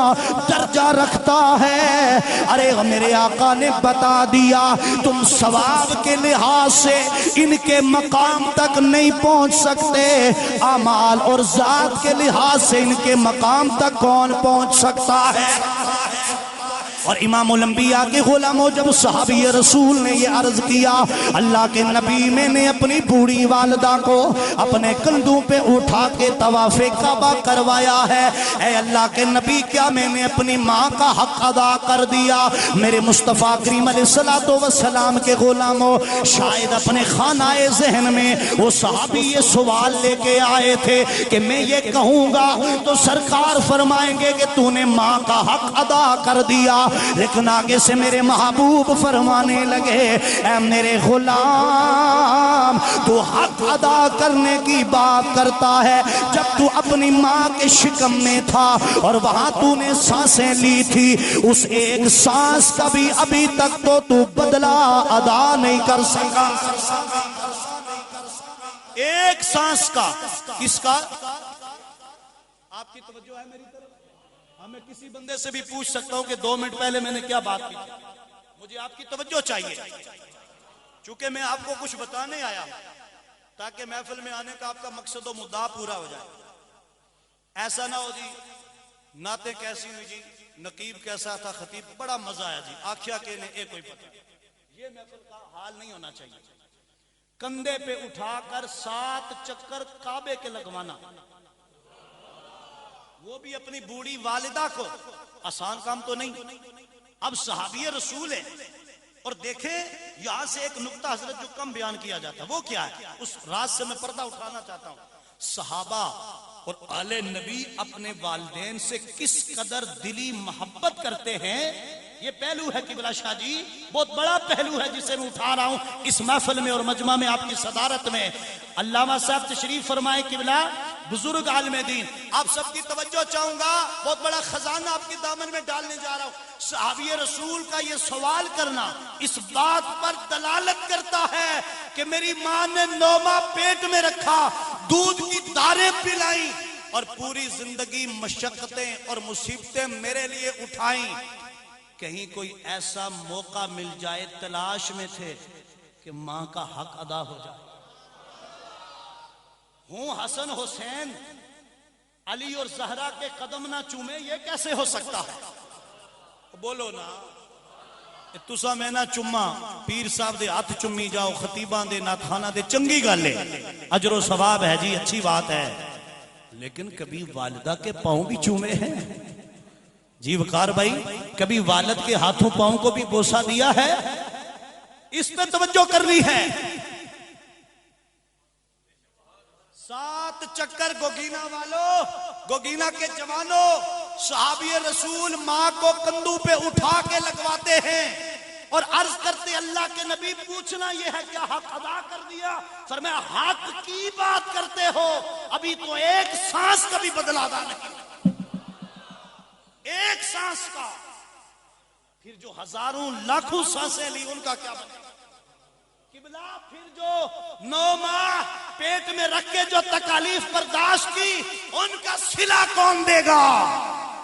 درجہ رکھتا ہے۔ ارے میرے آقا نے بتا دیا، تم ثواب کے لحاظ سے ان کے مقام تک نہیں پہنچ سکتے، اعمال اور ذات کے لحاظ سے ان کے مقام تک کون پہنچ سکتا ہے؟ اور امام الانبیاء کے غلاموں جب صحابی رسول نے یہ عرض کیا، اللہ کے نبی میں نے اپنی بوڑھی والدہ کو اپنے کندھوں پہ اٹھا کے طواف کعبہ کروایا ہے، اے اللہ کے نبی کیا میں نے اپنی ماں کا حق ادا کر دیا؟ میرے مصطفیٰ کریم علیہ السلام کے غلاموں، شاید اپنے خانہ ذہن میں وہ صحابی یہ سوال لے کے آئے تھے کہ میں یہ کہوں گا تو سرکار فرمائیں گے کہ تو نے ماں کا حق ادا کر دیا، لیکن آگے سے میرے محبوب فرمانے لگے، اے میرے غلام تو حق ادا کرنے کی بات کرتا ہے جب تو اپنی ماں کے شکم میں تھا اور وہاں تو نے سانسیں لی تھی، اس ایک سانس کا بھی ابھی تک تو بدلہ ادا نہیں کر سکا۔ ایک سانس کا، کس کا؟ آپ کی توجہ ہے میری طرف؟ میں کسی بندے سے بھی پوچھ سکتا ہوں کہ 2 منٹ پہلے میں نے کیا بات کی تھی، مجھے آپ کی توجہ چاہیے، چونکہ میں آپ کو کچھ بتانے آیا تاکہ محفل میں آنے کا آپ کا مقصد و مدعا پورا ہو جائے۔ ایسا نہ ہو جی نعتیں کیسی ہوئی جی، نقیب کیسا تھا، خطیب بڑا مزہ آیا جی، آخیا کہ نے کوئی پتہ، یہ محفل کا حال نہیں ہونا چاہیے۔ کندھے پہ اٹھا کر 7 چکر کعبے کے لگوانا، وہ بھی اپنی بوڑھی والدہ کو، آسان کام تو نہیں۔ اب صحابی رسول ہے، اور دیکھیں یہاں سے ایک نقطہ حضرت جو کم بیان کیا جاتا ہے وہ کیا ہے، اس راز سے میں پردہ اٹھانا چاہتا ہوں۔ صحابہ اور آل نبی اپنے والدین سے کس قدر دلی محبت کرتے ہیں، یہ پہلو ہے قبلہ شاہ جی، بہت بڑا پہلو ہے جسے میں اٹھا رہا ہوں اس محفل میں اور مجمع میں آپ کی صدارت میں۔ علامہ صاحب تشریف فرمائے قبلہ، بزرگ عالم دین، آپ سب کی توجہ چاہوں گا، بہت بڑا خزانہ آپ کے دامن میں ڈالنے جا رہا ہوں۔ صحابی رسول کا یہ سوال کرنا اس بات پر دلالت کرتا ہے کہ میری ماں نے 9 ماہ پیٹ میں رکھا، دودھ کی داریں پلائیں اور پوری زندگی مشقتیں اور مصیبتیں میرے لیے اٹھائیں، کہیں کوئی ایسا موقع مل جائے، تلاش میں تھے کہ ماں کا حق ادا ہو جائے۔ ہوں حسن حسین علی اور زہرا کے قدم نہ چومے، یہ کیسے ہو سکتا ہے؟ بولو نا، تسا میں نہ چما، پیر صاحب دے ہاتھ چمی جاؤ، خطیبان دے ناتخانہ دے، چنگی گالے، اجر و ثواب ہے جی، اچھی بات ہے، لیکن کبھی والدہ کے پاؤں بھی چومے ہیں جی وقار بھائی؟ کبھی والد کے ہاتھوں پاؤں کو بھی بوسہ دیا ہے؟ اس پہ توجہ کرنی ہے۔ 7 وقت چکر گوگینا والوں، گوگینا کے جوانوں، صحابی رسول ماں کو کندھوں پہ اٹھا کے لگواتے ہیں اور عرض کرتے اللہ کے نبی پوچھنا یہ ہے کیا حق ادا کر دیا؟ فرمایا حق کی بات کرتے ہو، ابھی تو ایک سانس کا بھی بدلہ ادا نہیں، ایک سانس کا، پھر جو ہزاروں لاکھوں سانسیں لی ان کا کیا بنے؟ قبلہ پھر جو 9 ماہ پیٹ میں رکھ کے جو تکالیف برداشت کی ان کا صلہ کون دے گا؟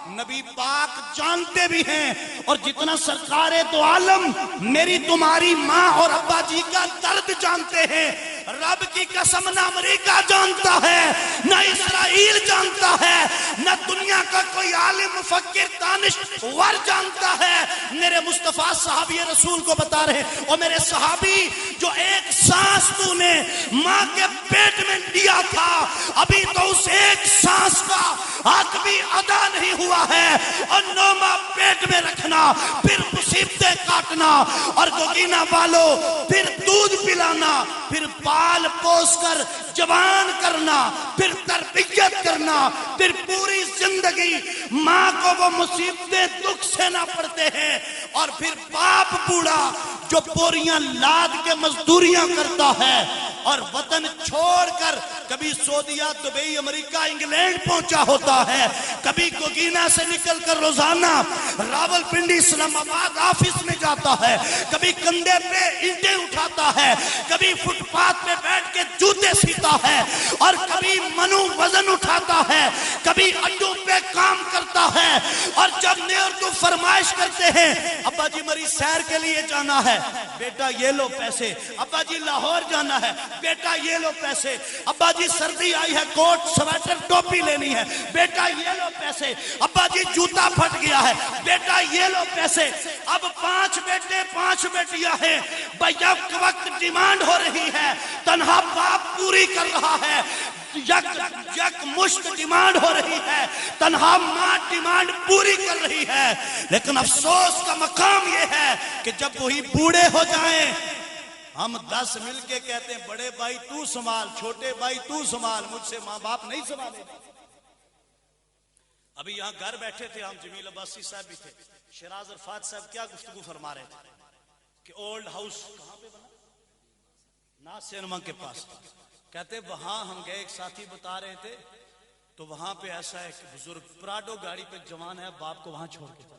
نبی پاک جانتے بھی ہیں، اور جتنا سرکار دو عالم میری تمہاری ماں اور ابا جی کا درد جانتے ہیں، رب کی قسم نہ امریکہ جانتا ہے، نہ اسرائیل جانتا ہے، نہ دنیا کا کوئی عالم مفکر دانشور جانتا ہے۔ میرے مصطفیٰ صحابی رسول کو بتا رہے، اور میرے صحابی جو ایک سانس تو نے ماں کے پیٹ میں دیا تھا، ابھی تو اس ایک سانس کا حق بھی ادا نہیں ہوا ہے، اور 9 ماہ پیٹ میں رکھنا، پھر مصیبتیں کاٹنا، اور گوگینا والوں پھر دودھ پلانا، پھر پال پوس کر جوان کرنا، پھر تربیت کرنا، پھر پوری زندگی ماں کو وہ مصیبتیں دکھ سہنا پڑتے ہیں، اور پھر باپ بوڑھا جو پوریاں لاد کے مزدوریاں کرتا ہے اور وطن چھوڑ کر کبھی سعودیہ، دبئی، امریکہ، انگلینڈ پہنچا ہوتا ہے، کبھی گوگینا سے نکل کر روزانہ راول پنڈی، اسلام آباد آفس میں جاتا ہے، کبھی کندھے پہ اینٹیں اٹھاتا ہے، کبھی فٹ پاتھ پہ بیٹھ کے جوتے سیتا ہے، اور کبھی منو وزن اٹھاتا ہے، کبھی اڈوں پہ کام کرتا ہے، اور جب نیور تو فرمائش کرتے ہیں ابا جی مری سیر کے لیے جانا ہے، بیٹا یہ لو پیسے، ابا جی لاہور جانا ہے، بیٹا یہ لو پیسے، ابا جی سردی آئی ہے کوٹ سویٹر ٹوپی لینی ہے، بیٹا یہ لو پیسے، ابا جی جوتا پھٹ گیا ہے، بیٹا یہ لو پیسے۔ اب 5 بیٹے 5 بیٹیاں ہیں، بیک وقت ڈیمانڈ ہو رہی ہے، تنہا باپ پوری کر رہا ہے، یک مشت ڈیمانڈ ہو رہی ہے، تنہا ماں ڈیمانڈ پوری کر رہی ہے، لیکن افسوس کا مقام یہ ہے کہ جب وہی بوڑھے ہو جائیں ہم 10 مل کے کہتے ہیں بڑے بھائی تو سنبھال، چھوٹے بھائی تو سنبھال، مجھ سے ماں باپ نہیں سنبھالے۔ ابھی یہاں گھر بیٹھے تھے ہم، جمیل عباسی صاحب بھی تھے، شیراز عرفات صاحب کیا گفتگو فرما رہے تھے کہ اولڈ ہاؤس کہاں پہ بنا؟ ناز سینما کے پاس، کہتے وہاں ہم گئے، ایک ساتھی بتا رہے تھے تو وہاں پہ ایسا ہے کہ بزرگ پراڈو گاڑی پہ جوان ہے، باپ کو وہاں چھوڑ کے چلا،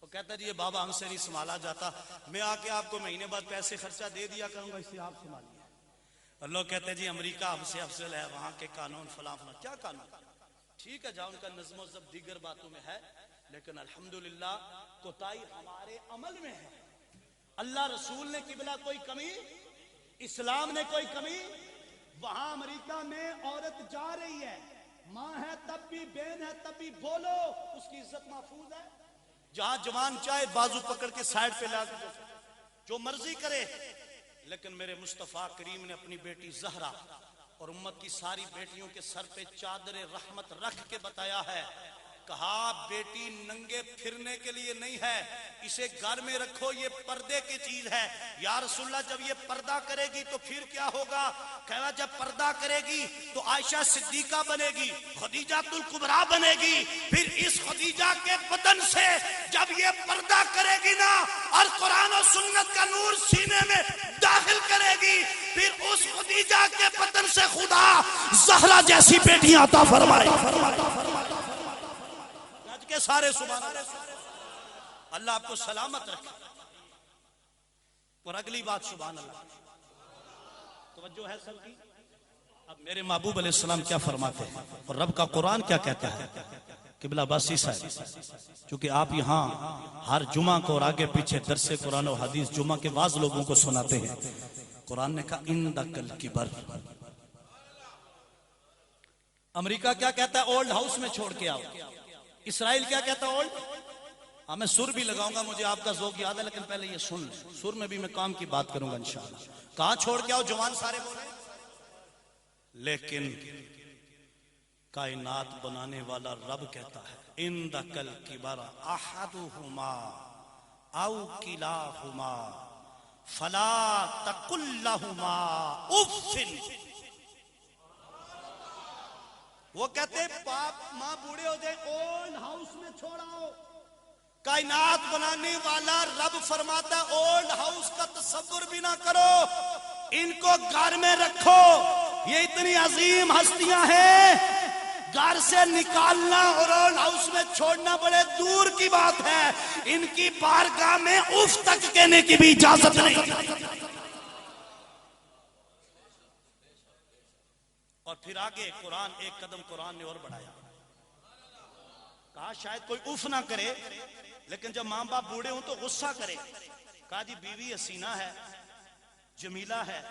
وہ کہتا ہے جی یہ بابا ہم سے نہیں سنبھالا جاتا، میں آ کے آپ کو مہینے بعد پیسے خرچہ دے دیا کروں گا، اس سے آپ سنبھالیے۔ اور لوگ کہتے ہیں جی امریکہ ہم سے افضل ہے، وہاں کے قانون فلاں فلاں، کیا قانون؟ ٹھیک ہے جہاں ان کا نظم و ضبط دیگر باتوں میں ہے، لیکن الحمدللہ کوتاہی ہمارے عمل میں ہے۔ اللہ رسول نے قبلہ کوئی کمی، اسلام نے کوئی کمی، وہاں امریکہ میں عورت جا رہی ہے، ماں ہے تب بھی، بہن ہے تب بھی، بولو اس کی عزت محفوظ ہے؟ جہاں جوان چاہے بازو پکڑ کے سائڈ پہ لا کے جو مرضی کرے، لیکن میرے مصطفیٰ کریم نے اپنی بیٹی زہرا اور امت کی ساری بیٹیوں کے سر پہ چادر رحمت رکھ کے بتایا ہے، کہا بیٹی ننگے پھرنے کے لیے نہیں ہے، اسے گھر میں رکھو، یہ پردے کی چیز ہے۔ یا رسول اللہ جب یہ پردہ کرے گی تو پھر کیا ہوگا؟ کہا جب پردہ کرے گی تو عائشہ صدیقہ بنے گی، خدیجہ الکبریٰ بنے گی، پھر اس خدیجہ کے بدن سے جب یہ پردہ کرے گی نا اور قرآن و سنت کا نور سینے میں داخل کرے گی، پھر اس خدیجہ کے بدن سے خدا زہرا جیسی بیٹیاں عطا فرمائے کے سارے سبحان اللہ۔ اللہ آپ کو سلامت رکھے۔ اور اگلی بات سبحان اللہ، توجہ ہے سب کی، اب میرے محبوب علیہ السلام کیا فرماتے ہیں اور رب کا قرآن کیا کہتا ہے؟ قبلہ باسی صاحب چونکہ آپ یہاں ہر جمعہ کو اور آگے پیچھے درس قرآن و حدیث جمعہ کے واعظ لوگوں کو سناتے ہیں، قرآن نے کہا اندک الکبر۔ امریکہ کیا کہتا ہے؟ اولڈ ہاؤس میں چھوڑ کے آؤ۔ اسرائیل کیا کہتا ہے؟ اولڈ۔ ہاں میں سر بھی لگاؤں گا، مجھے آپ کا ذوق یاد ہے، لیکن پہلے یہ سن لیں، سر میں بھی میں کام کی بات کروں گا انشاءاللہ۔ کہاں چھوڑ کے آؤ؟ جوان سارے بولے، لیکن کائنات بنانے والا رب کہتا ہے اندک الکبر احدہما او کلاہما فلا تقل لہما اف۔ وہ کہتے باپ ماں بوڑھے ہو جائے اولڈ ہاؤس میں چھوڑاؤ. کائنات بنانے والا رب فرماتا ہے اولڈ ہاؤس کا تصور بھی نہ کرو, ان کو گھر میں رکھو. یہ اتنی عظیم ہستیاں ہیں, گھر سے نکالنا اور اولڈ ہاؤس میں چھوڑنا بڑے دور کی بات ہے. ان کی بارگاہ میں اف تک کہنے کی بھی اجازت نہیں. اور پھر آگے قرآن ایک قدم قرآن نے اور بڑھایا, کہا شاید کوئی اف نہ کرے لیکن جب ماں باپ بوڑھے ہوں تو غصہ کرے. کہا جی بیوی حسینہ ہے, جمیلہ ہے,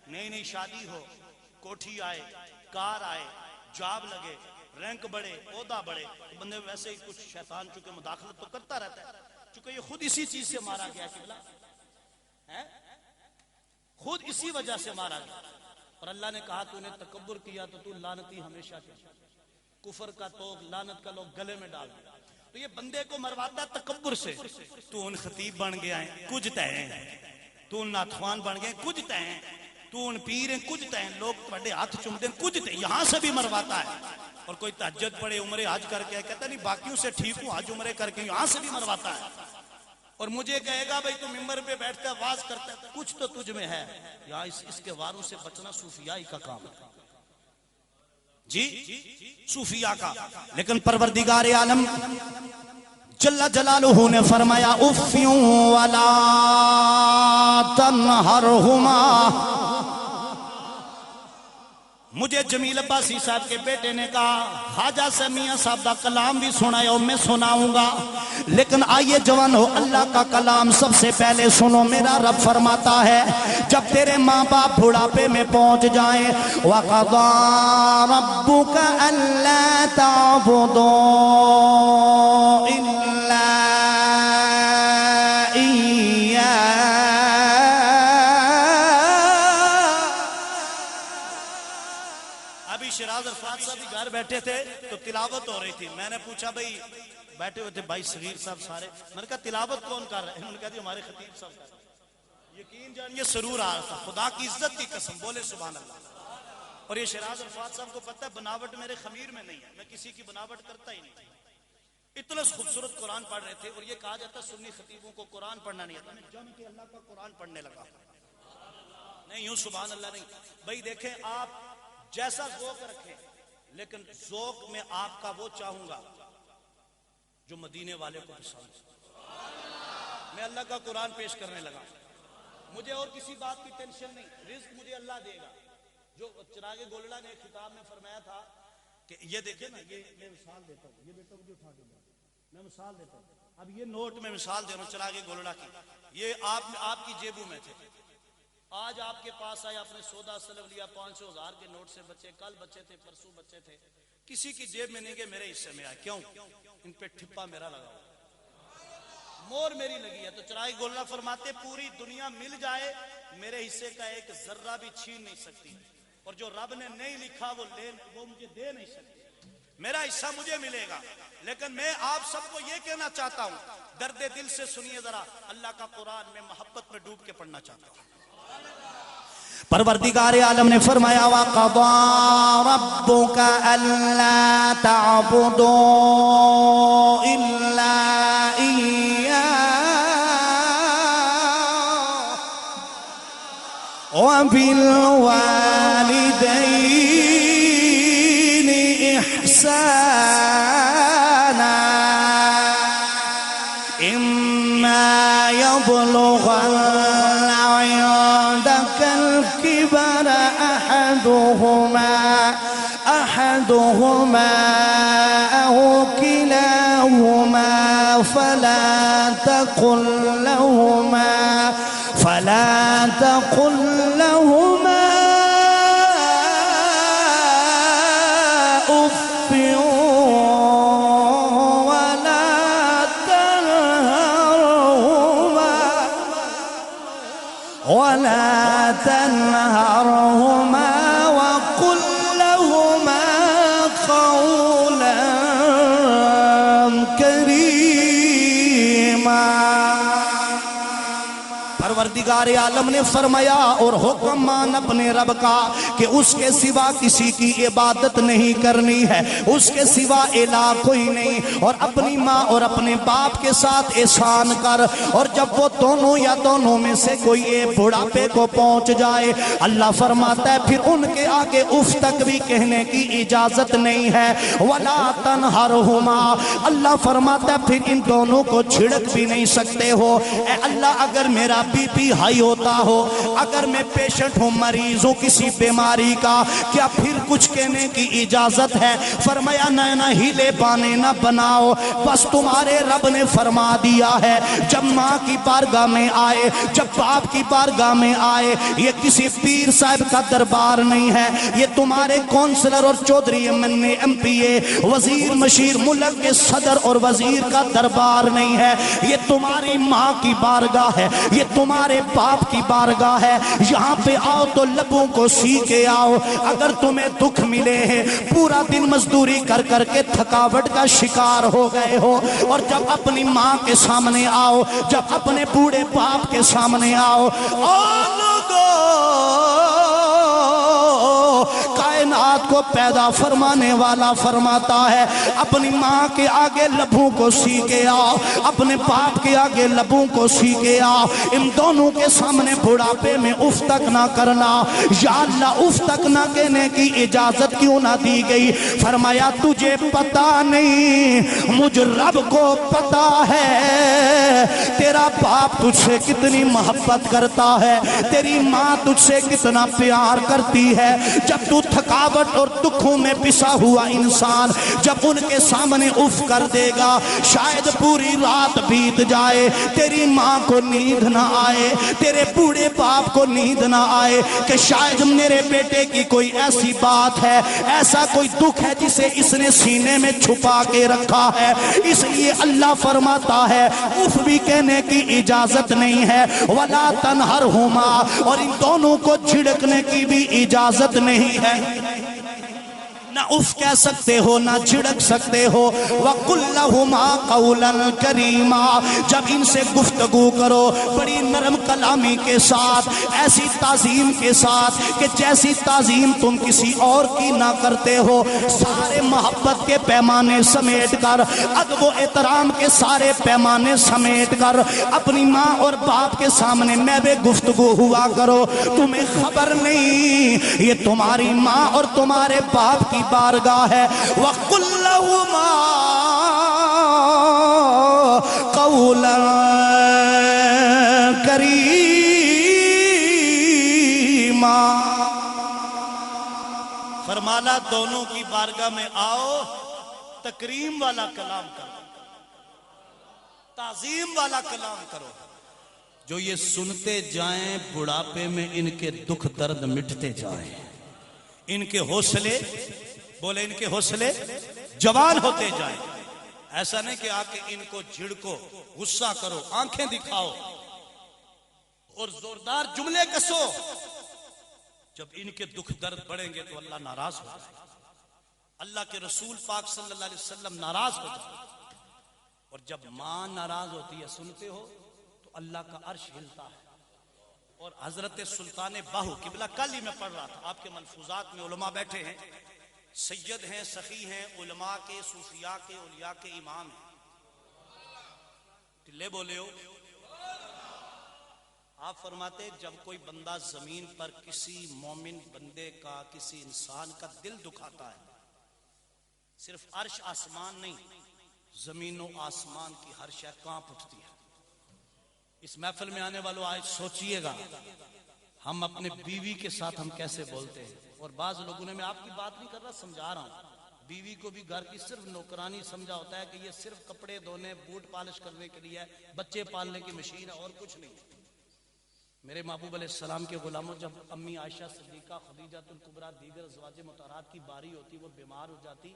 نئی نئی شادی ہو, کوٹھی آئے, کار آئے, جاب لگے, رینک بڑھے, عہدہ بڑھے, تو بندے ویسے ہی کچھ شیطان چونکہ مداخلت تو کرتا رہتا ہے, چونکہ یہ خود اسی چیز سے مارا گیا قبلہ, خود اسی وجہ سے مارا گیا. اور اللہ نے کہا تو نے تکبر کیا تو تو لعنتی ہمیشہ کیا, کفر کا توق لعنت کا لوگ گلے میں ڈال دیا. تو یہ بندے کو مرواتا ہے تکبر سے. تو ان خطیب بن گیا ہے کچھ تے ہیں, تو ان ناتخوان بن گئے کچھ تے ہیں, تو ان پیر ہیں کچھ تے ہیں, لوگ تھوڑے ہاتھ چومتے ہیں کچھ تے, یہاں سے بھی مرواتا ہے. اور کوئی تہجد پڑے عمرے حج کر کے کہتا نہیں باقیوں سے ٹھیک ہوں, حج عمرے کر کے یہاں سے بھی مرواتا ہے. اور مجھے کہے گا بھئی تو ممبر پہ بیٹھتا ہے واز کرتا ہے, کچھ تو تجھ میں ہے. یا اس کے واروں سے بچنا صوفیائی کا کام ہے جی, صوفیاء کا. لیکن پروردگار عالم جل جلالہ نے فرمایا افیوں ولا تنہرہما. مجھے جمیل عباسی صاحب کے بیٹے نے کہا خواجہ سے میاں صاحب دا کلام بھی سنائے اور میں سناؤں گا, لیکن آئیے جوان ہو اللہ کا کلام سب سے پہلے سنو. میرا رب فرماتا ہے جب تیرے ماں باپ بڑھاپے میں پہنچ جائیں وَقَضَى رَبُّكَ أَلَّا تَعْبُدُوا إِلَّا إِيَّاهُ. ابھی شیراز عرفات صاحب بھی گھر بیٹھے تھے تو تلاوت ہو رہی تھی. میں نے پوچھا بھئی بیٹھے ہوئے تھے بھائی صغیر صاحب سارے, میں نے کہا تلاوت کون کر رہے ہیں؟ انہوں نے کہا جی ہمارے خطیب صاحب کر رہے ہیں. یقین جانیے سرور آ رہا تھا, خدا کی عزت کی قسم, بولے سبحان اللہ. اور یہ شیراز عرفات صاحب کو پتہ ہے بناوٹ میرے خمیر میں نہیں ہے, میں کسی کی بناوٹ کرتا ہی نہیں. اتنا خوبصورت قرآن پڑھ رہے تھے, اور یہ کہا جاتا ہے سنی خطیبوں کو قرآن پڑھنا نہیں آتا. میں جم کے اللہ کا قرآن پڑھنے لگا. نہیں یوں سبحان اللہ نہیں بھائی. دیکھیں آپ جیسا ذوق رکھیں, لیکن ذوق میں آپ کا وہ چاہوں گا جو مدینے والے کو پسند. میں اللہ کا قرآن پیش کرنے لگا, مجھے اور کسی بات کی ٹینشن نہیں, رزق مجھے اللہ دے گا. جو چراغ گولڑا نے خطاب میں فرمایا تھا کہ یہ دیکھیں نا, یہ میں مثال دیتا ہوں, یہ بیٹا مجھے اٹھا کے دیا, میں مثال دیتا ہوں. اب یہ نوٹ میں مثال دے رہا ہوں چراغ گولڑا کی, یہ آپ کی جیبوں میں تھے. آج آپ کے پاس آئے, آپ نے سودا سلب لیا, 500,000 کے نوٹ سے بچے, کل بچے تھے, پرسوں بچے تھے, کسی کی جیب میں نہیں گئے, میرے حصے میں آئے. کیوں؟ ان پہ ٹھپا میرا لگا ہوا, مور میری لگی ہے. تو چراغ گولڑا فرماتے پوری دنیا مل جائے میرے حصے کا ایک ذرہ بھی چھین نہیں سکتی, اور جو رب نے نہیں لکھا وہ مجھے دے نہیں سکتی. میرا حصہ مجھے ملے گا. لیکن میں آپ سب کو یہ کہنا چاہتا ہوں, درد دل سے سنیے ذرا, اللہ کا قرآن میں محبت میں ڈوب کے پڑھنا چاہتا ہوں. پروردگار عالم نے فرمایا وَقَضَى رَبُّكَ أَلَّا تَعْبُدُوا إِلَّا إِيَّاهُ وَبِالْوَالِدَيْنِ إِحْسَانًا إِمَّا يَبْلُغَنَّ عِندَكَ الْكِبَرَ أَحَدُهُمَا أَوْ كِلَاهُمَا فَلَا تَقُل لَهُمَا أُفٍّ ولا تنهرهما وقل لهما قولا كريما. پروردگار عالم نے فرمایا اور حکم مان اپنے رب کا کہ اس کے سوا کسی کی عبادت نہیں کرنی ہے، اس کے سوا الہ کوئی نہیں، اور اپنی ماں اور اپنے باپ کے ساتھ احسان کر، اور جب وہ دونوں یا دونوں میں سے کوئی ایک بڑھاپے کو پہنچ جائے اللہ فرماتا ہے پھر ان کے آگے اف تک بھی کہنے کی اجازت نہیں ہے، وَلَا تَنْهَرْهُمَا، اللہ فرماتا ہے پھر ان دونوں کو چھڑک بھی نہیں سکتے ہو۔ اے اللہ اگر میرا بی پی ہائی ہوتا ہو، اگر میں پیشنٹ ہوں، مریض ہوں کسی بیماری کا، کیا پھر کچھ کہنے کی اجازت ہے؟ فرمایا نہ ہیلے بانے نہ بناؤ، بس تمہارے رب نے فرما دیا ہے جب ماں کی بارگاہ میں آئے، جب باپ کی بارگاہ میں آئے، یہ کسی پیر صاحب کا دربار نہیں ہے، یہ تمہارے کونسلر اور چودھری ایم پی اے وزیر مشیر ملک کے صدر اور وزیر کا دربار نہیں ہے، یہ تمہاری ماں کی بارگاہ ہے، یہ تمہارے باپ کی بارگاہ ہے۔ یہاں پہ آؤ تو لبوں کو سی کے آؤ، اگر تمہیں دکھ ملے ہیں، پورا دن مزدوری کر کر کے تھکاوٹ کا شکار ہو گئے ہو، اور جب اپنی ماں کے سامنے آؤ، جب اپنے بوڑھے باپ کے سامنے آؤ، کائنات کو پیدا فرمانے والا فرماتا ہے اپنی ماں کے آگے لبوں کو سی کے آؤ، اپنے باپ کے آگے لبوں کو سی کے آؤ، ان دونوں کے سامنے بڑھاپے میں اف تک نہ کرنا۔ یا اللہ اف تک نہ کہنے کی اجازت کیوں نہ دی گئی؟ فرمایا تجھے پتا نہیں، مجھ رب کو پتا ہے تیرا باپ تجھ سے کتنی محبت کرتا ہے، تیری ماں تجھ سے کتنا پیار کرتی ہے۔ جب تو تھکاوٹ اور دکھوں میں پسا ہوا انسان جب ان کے سامنے اف کر دے گا، شاید پوری رات بیت جائے، تیری ماں کو نیند نہ آئے، تیرے بوڑھے باپ کو نیند نہ آئے کہ شاید میرے بیٹے کی کوئی ایسی بات ہے، ایسا کوئی دکھ ہے جسے اس نے سینے میں چھپا کے رکھا ہے۔ اس لیے اللہ فرماتا ہے اف بھی کہنے کی اجازت نہیں ہے، وَلَا تَنْهَرْهُمَا، اور ان دونوں کو جھڑکنے کی بھی اجازت نہیں ہے، نہ اف کہہ سکتے ہو نہ جھڑک سکتے ہو۔ وَقُلْ لَهُمَا قَوْلًا كَرِيمًا، جب ان سے گفتگو کرو بڑی نرم کلامی کے ساتھ، ایسی تعظیم کے ساتھ کہ جیسی تعظیم تم کسی اور کی نہ کرتے ہو، سارے محبت کے پیمانے سمیٹ کر، ادب و احترام کے سارے پیمانے سمیٹ کر اپنی ماں اور باپ کے سامنے میں بے گفتگو ہوا کرو۔ تمہیں خبر نہیں یہ تمہاری ماں اور تمہارے باپ کی بارگاہ ہے۔ وَقُلْ لَهُمَا قَوْلًا كَرِيمًا، فرمانا دونوں کی بارگاہ میں آؤ، تکریم والا کلام کرو، تعظیم والا کلام کرو، جو یہ سنتے جائیں بڑھاپے میں ان کے دکھ درد مٹتے جائیں، ان کے حوصلے بولے ان کے حوصلے جوان ہوتے جائیں۔ ایسا نہیں کہ آ کے ان کو جھڑکو، غصہ کرو، آنکھیں دکھاؤ اور زوردار جملے کسو، جب ان کے دکھ درد بڑھیں گے تو اللہ ناراض ہو جائے، اللہ کے رسول پاک صلی اللہ علیہ وسلم ناراض ہو جائے، اور جب ماں ناراض ہوتی ہے سنتے ہو تو اللہ کا عرش ہلتا ہے۔ اور حضرت سلطان باہو قبلہ کل ہی میں پڑھ رہا تھا، آپ کے ملفوظات میں علماء بیٹھے ہیں، سید ہیں، سخی ہیں، علماء کے، صوفیاء کے، اولیاء کے امام ہیں، ٹلے بولے ہو۔ آپ فرماتے جب کوئی بندہ زمین پر کسی مومن بندے کا، کسی انسان کا دل دکھاتا ہے، صرف عرش آسمان نہیں، زمین و آسمان کی ہر شے کانپ اٹھتی ہے۔ اس محفل میں آنے والوں آج سوچئے گا ہم اپنے بیوی کے ساتھ ہم کیسے بولتے ہیں، اور بعض لوگوں نے، میں آپ کی بات نہیں کر رہا، سمجھا رہا ہوں، بیوی کو بھی گھر کی صرف نوکرانی سمجھا ہوتا ہے کہ یہ صرف کپڑے دھونے، بوٹ پالش کرنے کے لیے، بچے پالنے کی مشین ہے اور کچھ نہیں۔ میرے محبوب علیہ السلام کے غلاموں، جب امی عائشہ صدیقہ، خدیجہ الکبریٰ، دیگر ازواج مطہرات کی باری ہوتی، وہ بیمار ہو جاتی،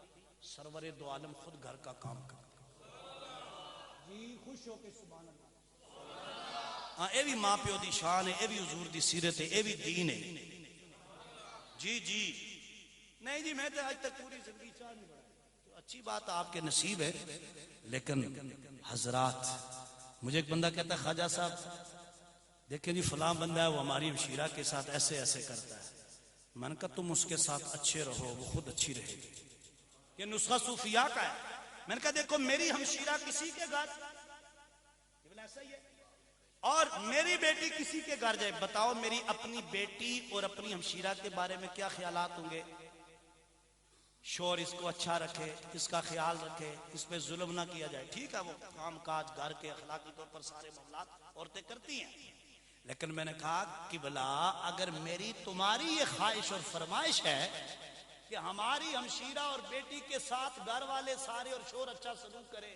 سرور دو عالم خود گھر کا کام کرتا۔ جی خوش ہو کے سبحان اللہ۔ ہاں اے بھی ماں پیو دی شان ہے، اے بھی حضور دی سیرت ہے، اے بھی دین ہے۔ جی جی نہیں جی میں تو آج تک پوری زندگی چاہ نہیں بڑھا، تو اچھی بات آپ کے نصیب ہے، لیکن حضرات، مجھے ایک بندہ کہتا ہے خواجہ صاحب دیکھیں جی فلاں بندہ ہے وہ ہماری ہمشیرہ کے ساتھ ایسے ایسے کرتا ہے. میں نے کہا تم اس کے ساتھ اچھے رہو وہ خود اچھی رہے گی. یہ نسخہ صوفیاء کا ہے. میں نے کہا دیکھو میری ہمشیرہ کسی کے گھر ایسا ہی ہے اور میری بیٹی کسی کے گھر جائے, بتاؤ میری اپنی بیٹی اور اپنی ہمشیرہ کے بارے میں کیا خیالات ہوں گے؟ شور اس کو اچھا رکھے, اس کا خیال رکھے, اس پہ ظلم نہ کیا جائے. ٹھیک ہے وہ کام کاج گھر کے اخلاقی طور پر سارے معاملات عورتیں کرتی ہیں, لیکن میں نے کہا کہ بلا اگر میری تمہاری یہ خواہش اور فرمائش ہے کہ ہماری ہمشیرہ اور بیٹی کے ساتھ گھر والے سارے اور شور اچھا سلوک کرے,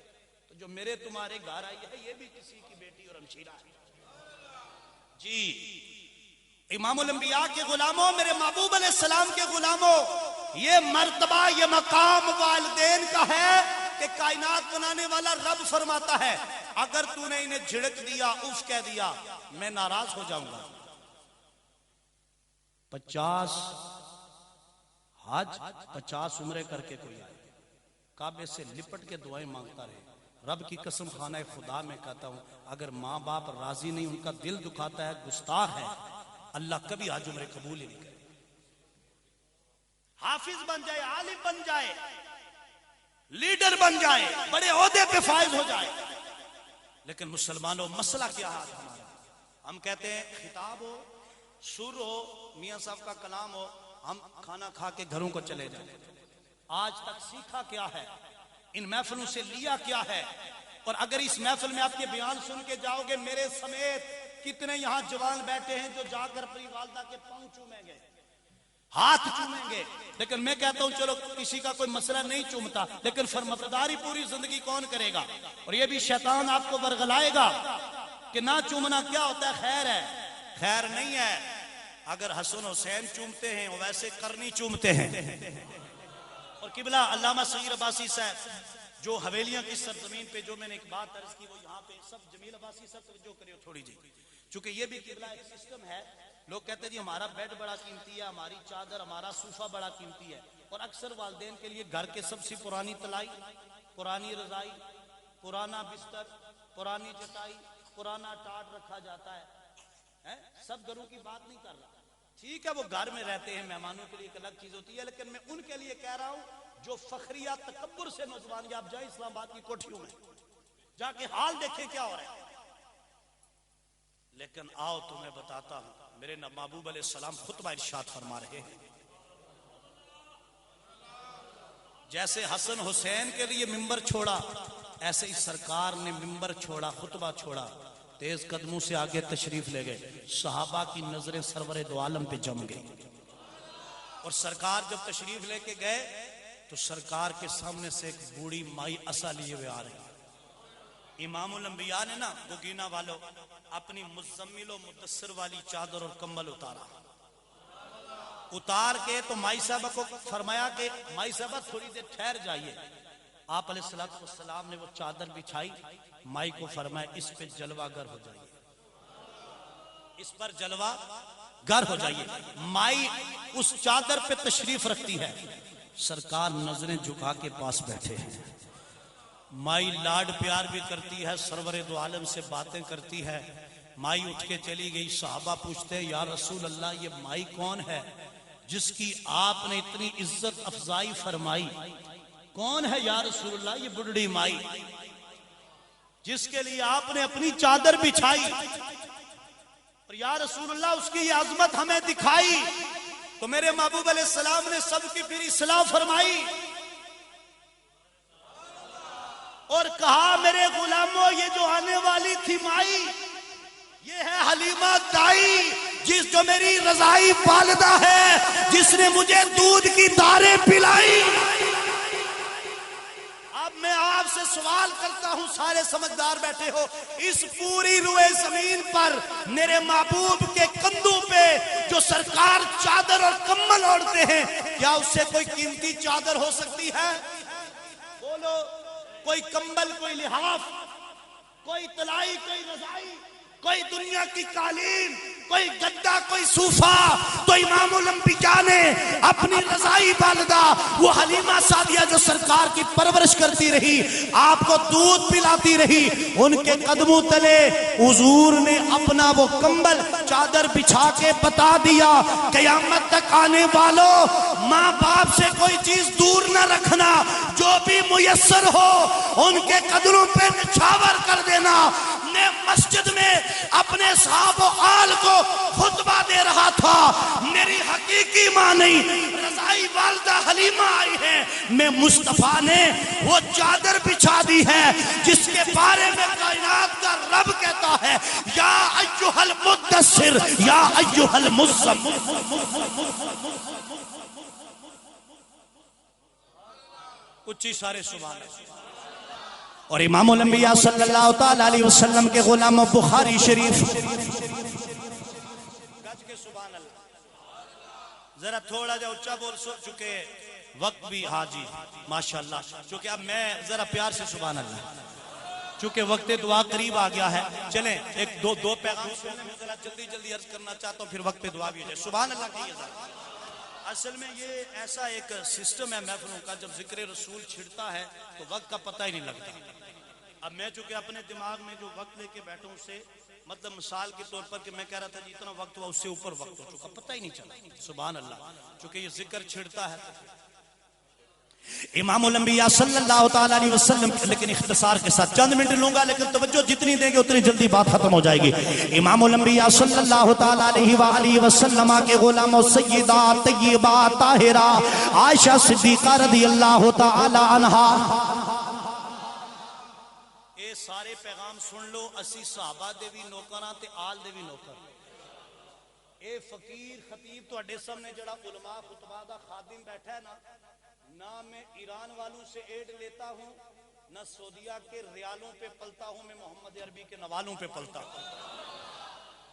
تو جو میرے تمہارے گھر آئی ہے یہ بھی کسی کی بیٹی اور ہمشیرہ ہے. جی امام الانبیاء کے غلاموں, میرے محبوب علیہ السلام کے غلاموں, یہ مرتبہ یہ مقام والدین کا ہے کہ کائنات بنانے والا رب فرماتا ہے اگر تو نے انہیں جھڑک دیا, اف کہہ دیا, میں ناراض ہو جاؤں گا. 50 حج 50 عمرے کر کے کوئی آئے کعبے سے لپٹ کے دعائیں مانگتا رہے, رب کی قسم خانہ خدا میں کہتا ہوں اگر ماں باپ راضی نہیں, ان کا دل دکھاتا ہے, گستاخ ہے, اللہ کبھی حج عمرے قبول ہی نہیں کرے. حافظ بن جائے, عالم بن جائے, لیڈر بن جائے, بڑے عہدے پہ فائز ہو جائے, لیکن مسلمانوں مسئلہ کیا ہے ہمارا؟ ہم کہتے ہیں خطاب ہو, سر ہو, میاں صاحب کا کلام ہو, ہم کھانا کھا کے گھروں کو چلے جائیں. آج تک سیکھا کیا ہے, ان محفلوں سے لیا کیا ہے؟ اور اگر اس محفل میں آپ کے بیان سن کے جاؤ گے, میرے سمیت کتنے یہاں جوان بیٹھے ہیں جو جا کر اپنی والدہ کے پاؤں چومیں گے, ہاتھ چومیں گے, لیکن میں کہتا ہوں چلو کسی کا کوئی مسئلہ نہیں چومتا, لیکن فرمانبرداری پوری زندگی کون کرے گا؟ اور یہ بھی شیطان آپ کو برگلائے گا کہ نہ چومنا کیا ہوتا ہے, خیر ہے, خیر نہیں ہے. اگر حسن حسین چومتے ہیں ویسے کرنی چومتے ہیں. اور قبلہ علامہ صغیر عباسی صاحب جو حویلیاں کی سرزمین پہ, جو میں نے ایک بات عرض کی وہ یہاں پہ سب جمیل عباسی صاحب توجہ کریو تھوڑی جی, چونکہ یہ بھی قبلہ ایک سسٹم ہے. لوگ کہتے ہیں جی ہمارا بیڈ بڑا قیمتی ہے, ہماری چادر, ہمارا صوفہ بڑا قیمتی ہے, اور اکثر والدین کے لیے گھر کے سب سے پرانی تلائی, پرانی رضائی, پرانا بستر, پرانی چٹائی, پرانا ٹاٹ رکھا جاتا ہے. سب گھروں کی بات نہیں کر رہا, ٹھیک ہے وہ گھر میں رہتے ہیں, مہمانوں کے لیے ایک الگ چیز ہوتی ہے, لیکن میں ان کے لیے کہہ رہا ہوں جو فخریہ تکبر سے نوجوان, آپ جائیں اسلام آباد کی کوٹھیوں میں جا کے حال دیکھیں کیا ہو رہا ہے. لیکن آؤ تمہیں بتاتا ہوں, میرے محبوب علیہ السلام خطبہ ارشاد فرما رہے ہیں, جیسے حسن حسین کے لیے ممبر چھوڑا ایسے ہی سرکار نے ممبر چھوڑا, خطبہ چھوڑا, تیز قدموں سے آگے تشریف لے گئے. صحابہ کی نظریں سرور دو عالم پہ جم گئی, اور سرکار جب تشریف لے کے گئے تو سرکار کے سامنے سے ایک بوڑھی مائی عصا لیے ہوئے آ رہی. امام الانبیاء نے نا گوگینا والوں اپنی مزمل و مدثر والی چادر اور کمبل اتارا, اتار کے تو مائی صاحبہ کو فرمایا کہ مائی صاحبہ تھوڑی دیر ٹھہر جائیے. آپ علیہ السلام نے وہ چادر بچھائی, مائی کو فرمایا اس پہ جلوہ گر ہو جائیے, اس پر جلوہ گر ہو جائیے. مائی اس چادر پہ تشریف رکھتی ہے, سرکار نظریں جھکا کے پاس بیٹھے ہیں. مائی لاڈ پیار بھی کرتی ہے, سرور دو عالم سے باتیں کرتی ہے. مائی اٹھ کے چلی گئی. صحابہ پوچھتے ہیں یا رسول اللہ یہ مائی کون ہے جس کی آپ نے اتنی عزت افزائی فرمائی؟ کون ہے یا رسول اللہ یہ بڑھڑی مائی جس کے لیے آپ نے اپنی چادر بچھائی؟ اور یا رسول اللہ اس کی یہ عظمت ہمیں دکھائی. تو میرے محبوب علیہ السلام نے سب کی پھر اصلاح فرمائی اور کہا میرے غلاموں یہ جو آنے والی تھی مائی یہ ہے حلیمہ دائی, جس جو میری رضائی والدہ ہے, جس نے مجھے دودھ کی داریں پلائی. اب میں آپ سے سوال کرتا ہوں, سارے سمجھدار بیٹھے ہو, اس پوری روئے زمین پر میرے محبوب کے کندھوں پہ جو سرکار چادر اور کمبل اوڑھتے ہیں, کیا اس سے کوئی قیمتی چادر ہو سکتی ہے؟ بولو, کوئی کمبل, کوئی لحاف, کوئی تلائی, کوئی رضائی, کوئی دنیا کی قالین, کوئی گدا, کوئی صوفہ, تو امام امام الانبیاء نے اپنی رضائی والدہ وہ حلیمہ سعدیہ جو سرکار کی پرورش کرتی رہی، آپ کو دودھ پلاتی رہی، ان کے قدموں تلے حضور نے اپنا وہ کمبل چادر بچھا کے بتا دیا، قیامت تک آنے والوں ماں باپ سے کوئی چیز دور نہ رکھنا، جو بھی میسر ہو ان کے قدموں پہ نچھاور کر دینا۔ میں مسجد میں اپنے صحاب و آل کو خطبہ دے رہا تھا، میری حقیقی ماں نہیں رضائی والدہ حلیمہ آئی ہے، میں مصطفیٰ نے وہ چادر بچھا دی ہے جس کے بارے میں کائنات کا رب کہتا ہے یا ایھا المدثر یا ایھا المزمل۔ اچھی سارے سبحان اللہ۔ اور امام الانبیاء صلی اللہ تعالیٰ علیہ وسلم کے غلام بخاری شریف سبحان اللہ ذرا تھوڑا جا اچھا بول چکے وقت بھی ہاں جی ماشاءاللہ، چونکہ اب میں ذرا پیار سے سبحان اللہ، چونکہ وقت دعا قریب آ گیا ہے، چلیں ایک دو پیغام میں ذرا جلدی عرض کرنا چاہتا ہوں، پھر وقت دعا بھی ہو جائے۔ سبحان اللہ کہیے ذرا۔ اصل میں یہ ایسا ایک سسٹم ہے محفلوں کا، جب ذکر رسول چھڑتا ہے تو وقت کا پتہ ہی نہیں لگتا۔ اب میں چونکہ اپنے دماغ میں جو وقت لے کے بیٹھوں سے مطلب مثال کے طور پر کہ میں کہہ رہا تھا جتنا وقت ہوا اس سے اوپر وقت ہو چکا، پتہ ہی نہیں چلا۔ سبحان اللہ، چونکہ یہ ذکر چھڑتا ہے۔ امام الانبیاء صلی اللہ تعالیٰ علیہ وسلم، لیکن اختصار کے ساتھ چند منٹ لوں گا، لیکن توجہ جتنی دیں گے اتنی جلدی بات ختم ہو جائے گی۔ امام الانبیاء صلی اللہ تعالیٰ علیہ وآلہ وسلم کے غلام و سیدہ طیبہ طاہرہ عائشہ صدیقہ رضی اللہ تعالیٰ عنہا، اے سارے پیغام سن لو، اسی صحابہ دے بھی نوکراں تے آل دے بھی نوکر، اے فقیر خطیب تواڈے سامنے جڑا علماء خطبہ دا خادم بیٹھا ہے نہ میں ایران والوں سے ایڈ لیتا ہوں، نہ سعودیہ کے ریالوں پہ پلتا ہوں، میں محمد عربی کے نوالوں پہ پلتا ہوں۔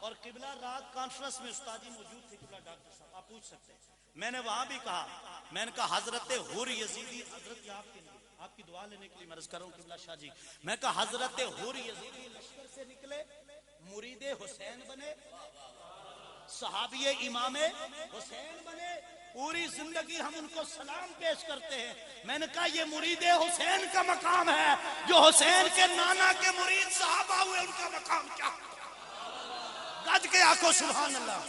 اور قبلہ رات کانفرنس میں استاد جی موجود تھے، قبلہ ڈاکٹر صاحب آپ پوچھ سکتے ہیں، میں نے وہاں بھی کہا، میں نے کہا حضرت حور یزیدی، حضرت آپ کے لیے آپ کی دعا لینے کے لیے میں عرض کر رہا ہوں قبلہ شاہ جی، میں کہا حضرت حور یزیدی لشکر سے نکلے، مرید حسین بنے، صحابی امام حسین بنے، پوری زندگی ہم ان کو سلام پیش کرتے ہیں۔ میں نے کہا یہ مرید حسین کا مقام ہے، جو حسین کے نانا کے مرید صحابہ ہوئے، ان کا مقام کیا؟ گج کے آنکھوں سبحان اللہ۔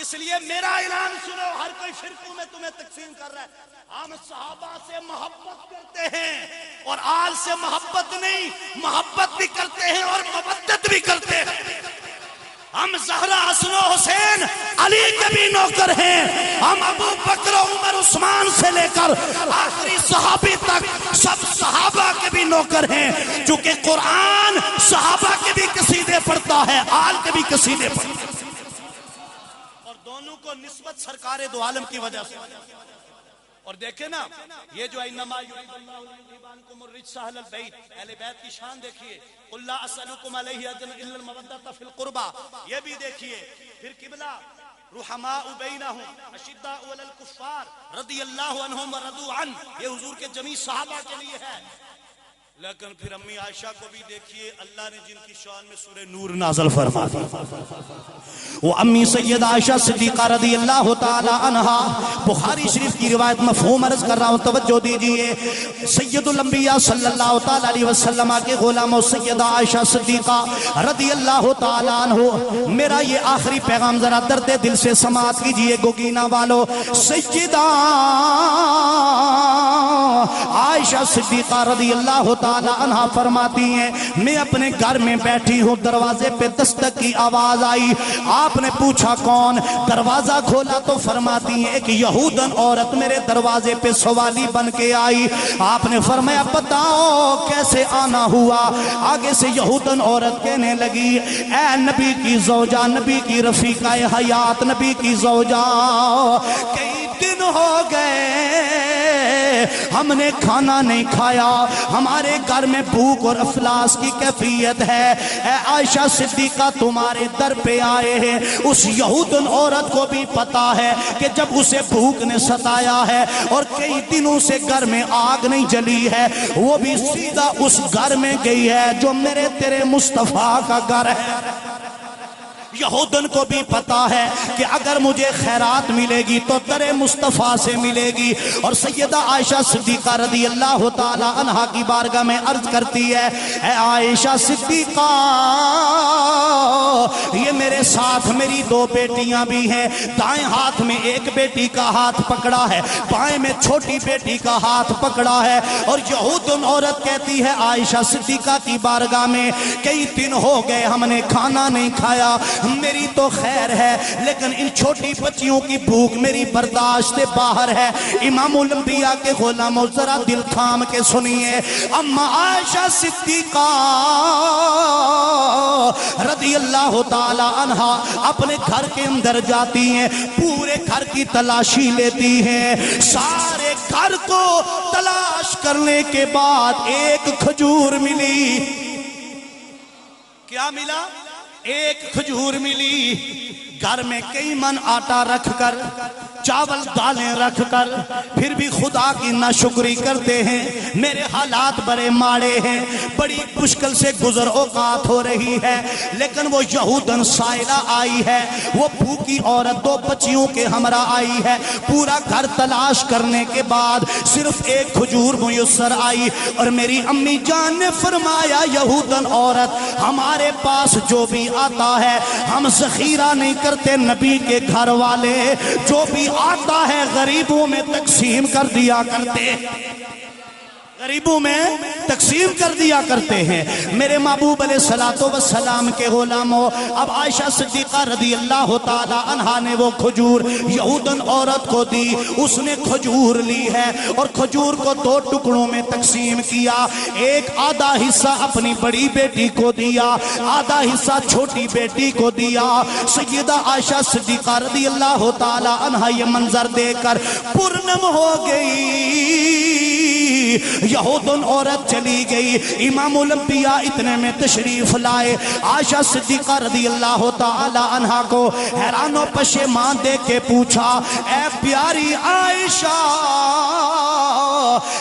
اس لیے میرا اعلان سنو، ہر کوئی فرقوں میں تمہیں تقسیم کر رہا ہے، ہم صحابہ سے محبت کرتے ہیں اور آل سے محبت نہیں، محبت بھی کرتے ہیں اور مودت بھی کرتے ہیں۔ ہم زہرا حسن و حسین علی کے بھی نوکر ہیں، ہم ابو بکر و عمر عثمان سے لے کر آخری صحابی تک سب صحابہ کے بھی نوکر ہیں، چونکہ قرآن صحابہ کے بھی قصیدے پڑھتا ہے، آل کے بھی قصیدے پڑھتا ہے، اور دونوں کو نسبت سرکار دو عالم کی وجہ سے۔ اور دیکھیں نا یہ جو انما یرید اللہ لیذھب عنکم الرجس اہل البیت، اہل بیت کی شان دیکھیے، قل لا اسألکم علیہ اجرا الا المودۃ فی القربى، یہ بھی دیکھیے۔ پھر قبلہ رحماء بینہم اشداء علی الکفار رضی اللہ عنہم ورضوا عنہ، یہ حضور کے جمیع صحابہ کے لیے ہے۔ لیکن پھر امی عائشہ کو بھی دیکھیے، اللہ نے جن کی شان میں سورہ نور نازل فرما دی، وہ امی سید عائشہ صدیقہ رضی اللہ تعالی عنہا، بخاری شریف کی روایت مفہوم عرض کر رہا ہوں، توجہ دیجئے۔ سید الانبیاء صلی اللہ تعالی علیہ وسلم کے غلام و سیدہ عائشہ صدیقہ رضی اللہ تعالی عنہ، میرا یہ آخری پیغام ذرا درد دل سے سماعت کیجئے گوگینا والو۔ سیدہ عائشہ صدیقہ رضی اللہ تعالی عنہ فرماتی ہیں، میں اپنے گھر میں بیٹھی ہوں، دروازے پہ دستک کی آواز آئی، آپ نے پوچھا کون؟ دروازہ کھولا تو فرماتی ہیں ایک یہودن عورت میرے دروازے پہ سوالی بن کے آئی، آپ نے فرمایا بتاؤ کیسے آنا ہوا؟ آگے سے یہودن عورت کہنے لگی، اے نبی کی زوجہ، نبی کی رفیقہ حیات، نبی کی زوجہ، کئی دن ہو گئے ہم نے کھانا نہیں کھایا، ہمارے گھر میں بھوک اور افلاس کی کیفیت ہے، اے عائشہ صدیقہ تمہارے در پہ آئے ہیں۔ اس یہودن عورت کو بھی پتا ہے کہ جب اسے بھوک نے ستایا ہے اور کئی دنوں سے گھر میں آگ نہیں جلی ہے، وہ بھی سیدھا اس گھر میں گئی ہے جو میرے تیرے مصطفیٰ کا گھر ہے۔ یہودن کو بھی پتا ہے کہ اگر مجھے خیرات ملے گی تو در مصطفیٰ سے ملے گی. اور سیدہ عائشہ صدیقہ رضی اللہ تعالی عنہا کی بارگاہ میں عرض کرتی ہے اے عائشہ صدیقہ یہ میرے ساتھ میری 2 بیٹیاں بھی ہیں. دائیں ہاتھ میں ایک بیٹی کا ہاتھ پکڑا ہے, بائیں میں چھوٹی بیٹی کا ہاتھ پکڑا ہے. اور یہودن عورت کہتی ہے عائشہ صدیقہ کی بارگاہ میں کئی دن ہو گئے ہم نے کھانا نہیں کھایا, میری تو خیر ہے لیکن ان چھوٹی بچیوں کی بھوک میری برداشت سے باہر ہے. امام الانبیاء کے غلاموں ذرا دل تھام کے سنیے, اما عائشہ صدیقہ رضی اللہ تعالی عنہا اپنے گھر کے اندر جاتی ہیں, پورے گھر کی تلاشی لیتی ہیں. سارے گھر کو تلاش کرنے کے بعد ایک کھجور ملی. کیا ملا؟ ایک کھجور ملی. گھر میں کئی من آٹا رکھ کر, چاول دالیں رکھ کر, پھر بھی خدا کی ناشکری کرتے ہیں. میرے حالات بڑے ماڑے ہیں, بڑی مشکل سے گزر اوقات ہو رہی ہے, لیکن وہ یہودن سائلہ آئی ہے, وہ بھوکی عورت 2 بچیوں کے ہمراہ آئی ہے. پورا گھر تلاش کرنے کے بعد صرف ایک کھجور میسر آئی. اور میری امی جان نے فرمایا یہودن عورت ہمارے پاس جو بھی آتا ہے ہم ذخیرہ نہیں کرتے, نبی کے گھر والے جو بھی آتا ہے غریبوں میں تقسیم کر دیا کرتے, غریبوں میں تقسیم کر دیا کرتے ہیں. میرے محبوب علیہ الصلوۃ والسلام کے غلاموں, اب عائشہ صدیقہ رضی اللہ تعالی عنہا نے وہ کھجور یہودن عورت کو دی. اس نے کھجور لی ہے اور کھجور کو 2 ٹکڑوں میں تقسیم کیا. ایک آدھا حصہ اپنی بڑی بیٹی کو دیا, آدھا حصہ چھوٹی بیٹی کو دیا. سیدہ عائشہ صدیقہ رضی اللہ تعالی عنہا یہ منظر دیکھ کر پرنم ہو گئی. یہودن عورت چلی گئی. امام الانبیاء اتنے میں تشریف لائے. عائشہ صدیقہ رضی اللہ تعالی عنہا کو حیران و پشیمان دیکھ کے پوچھا اے پیاری عائشہ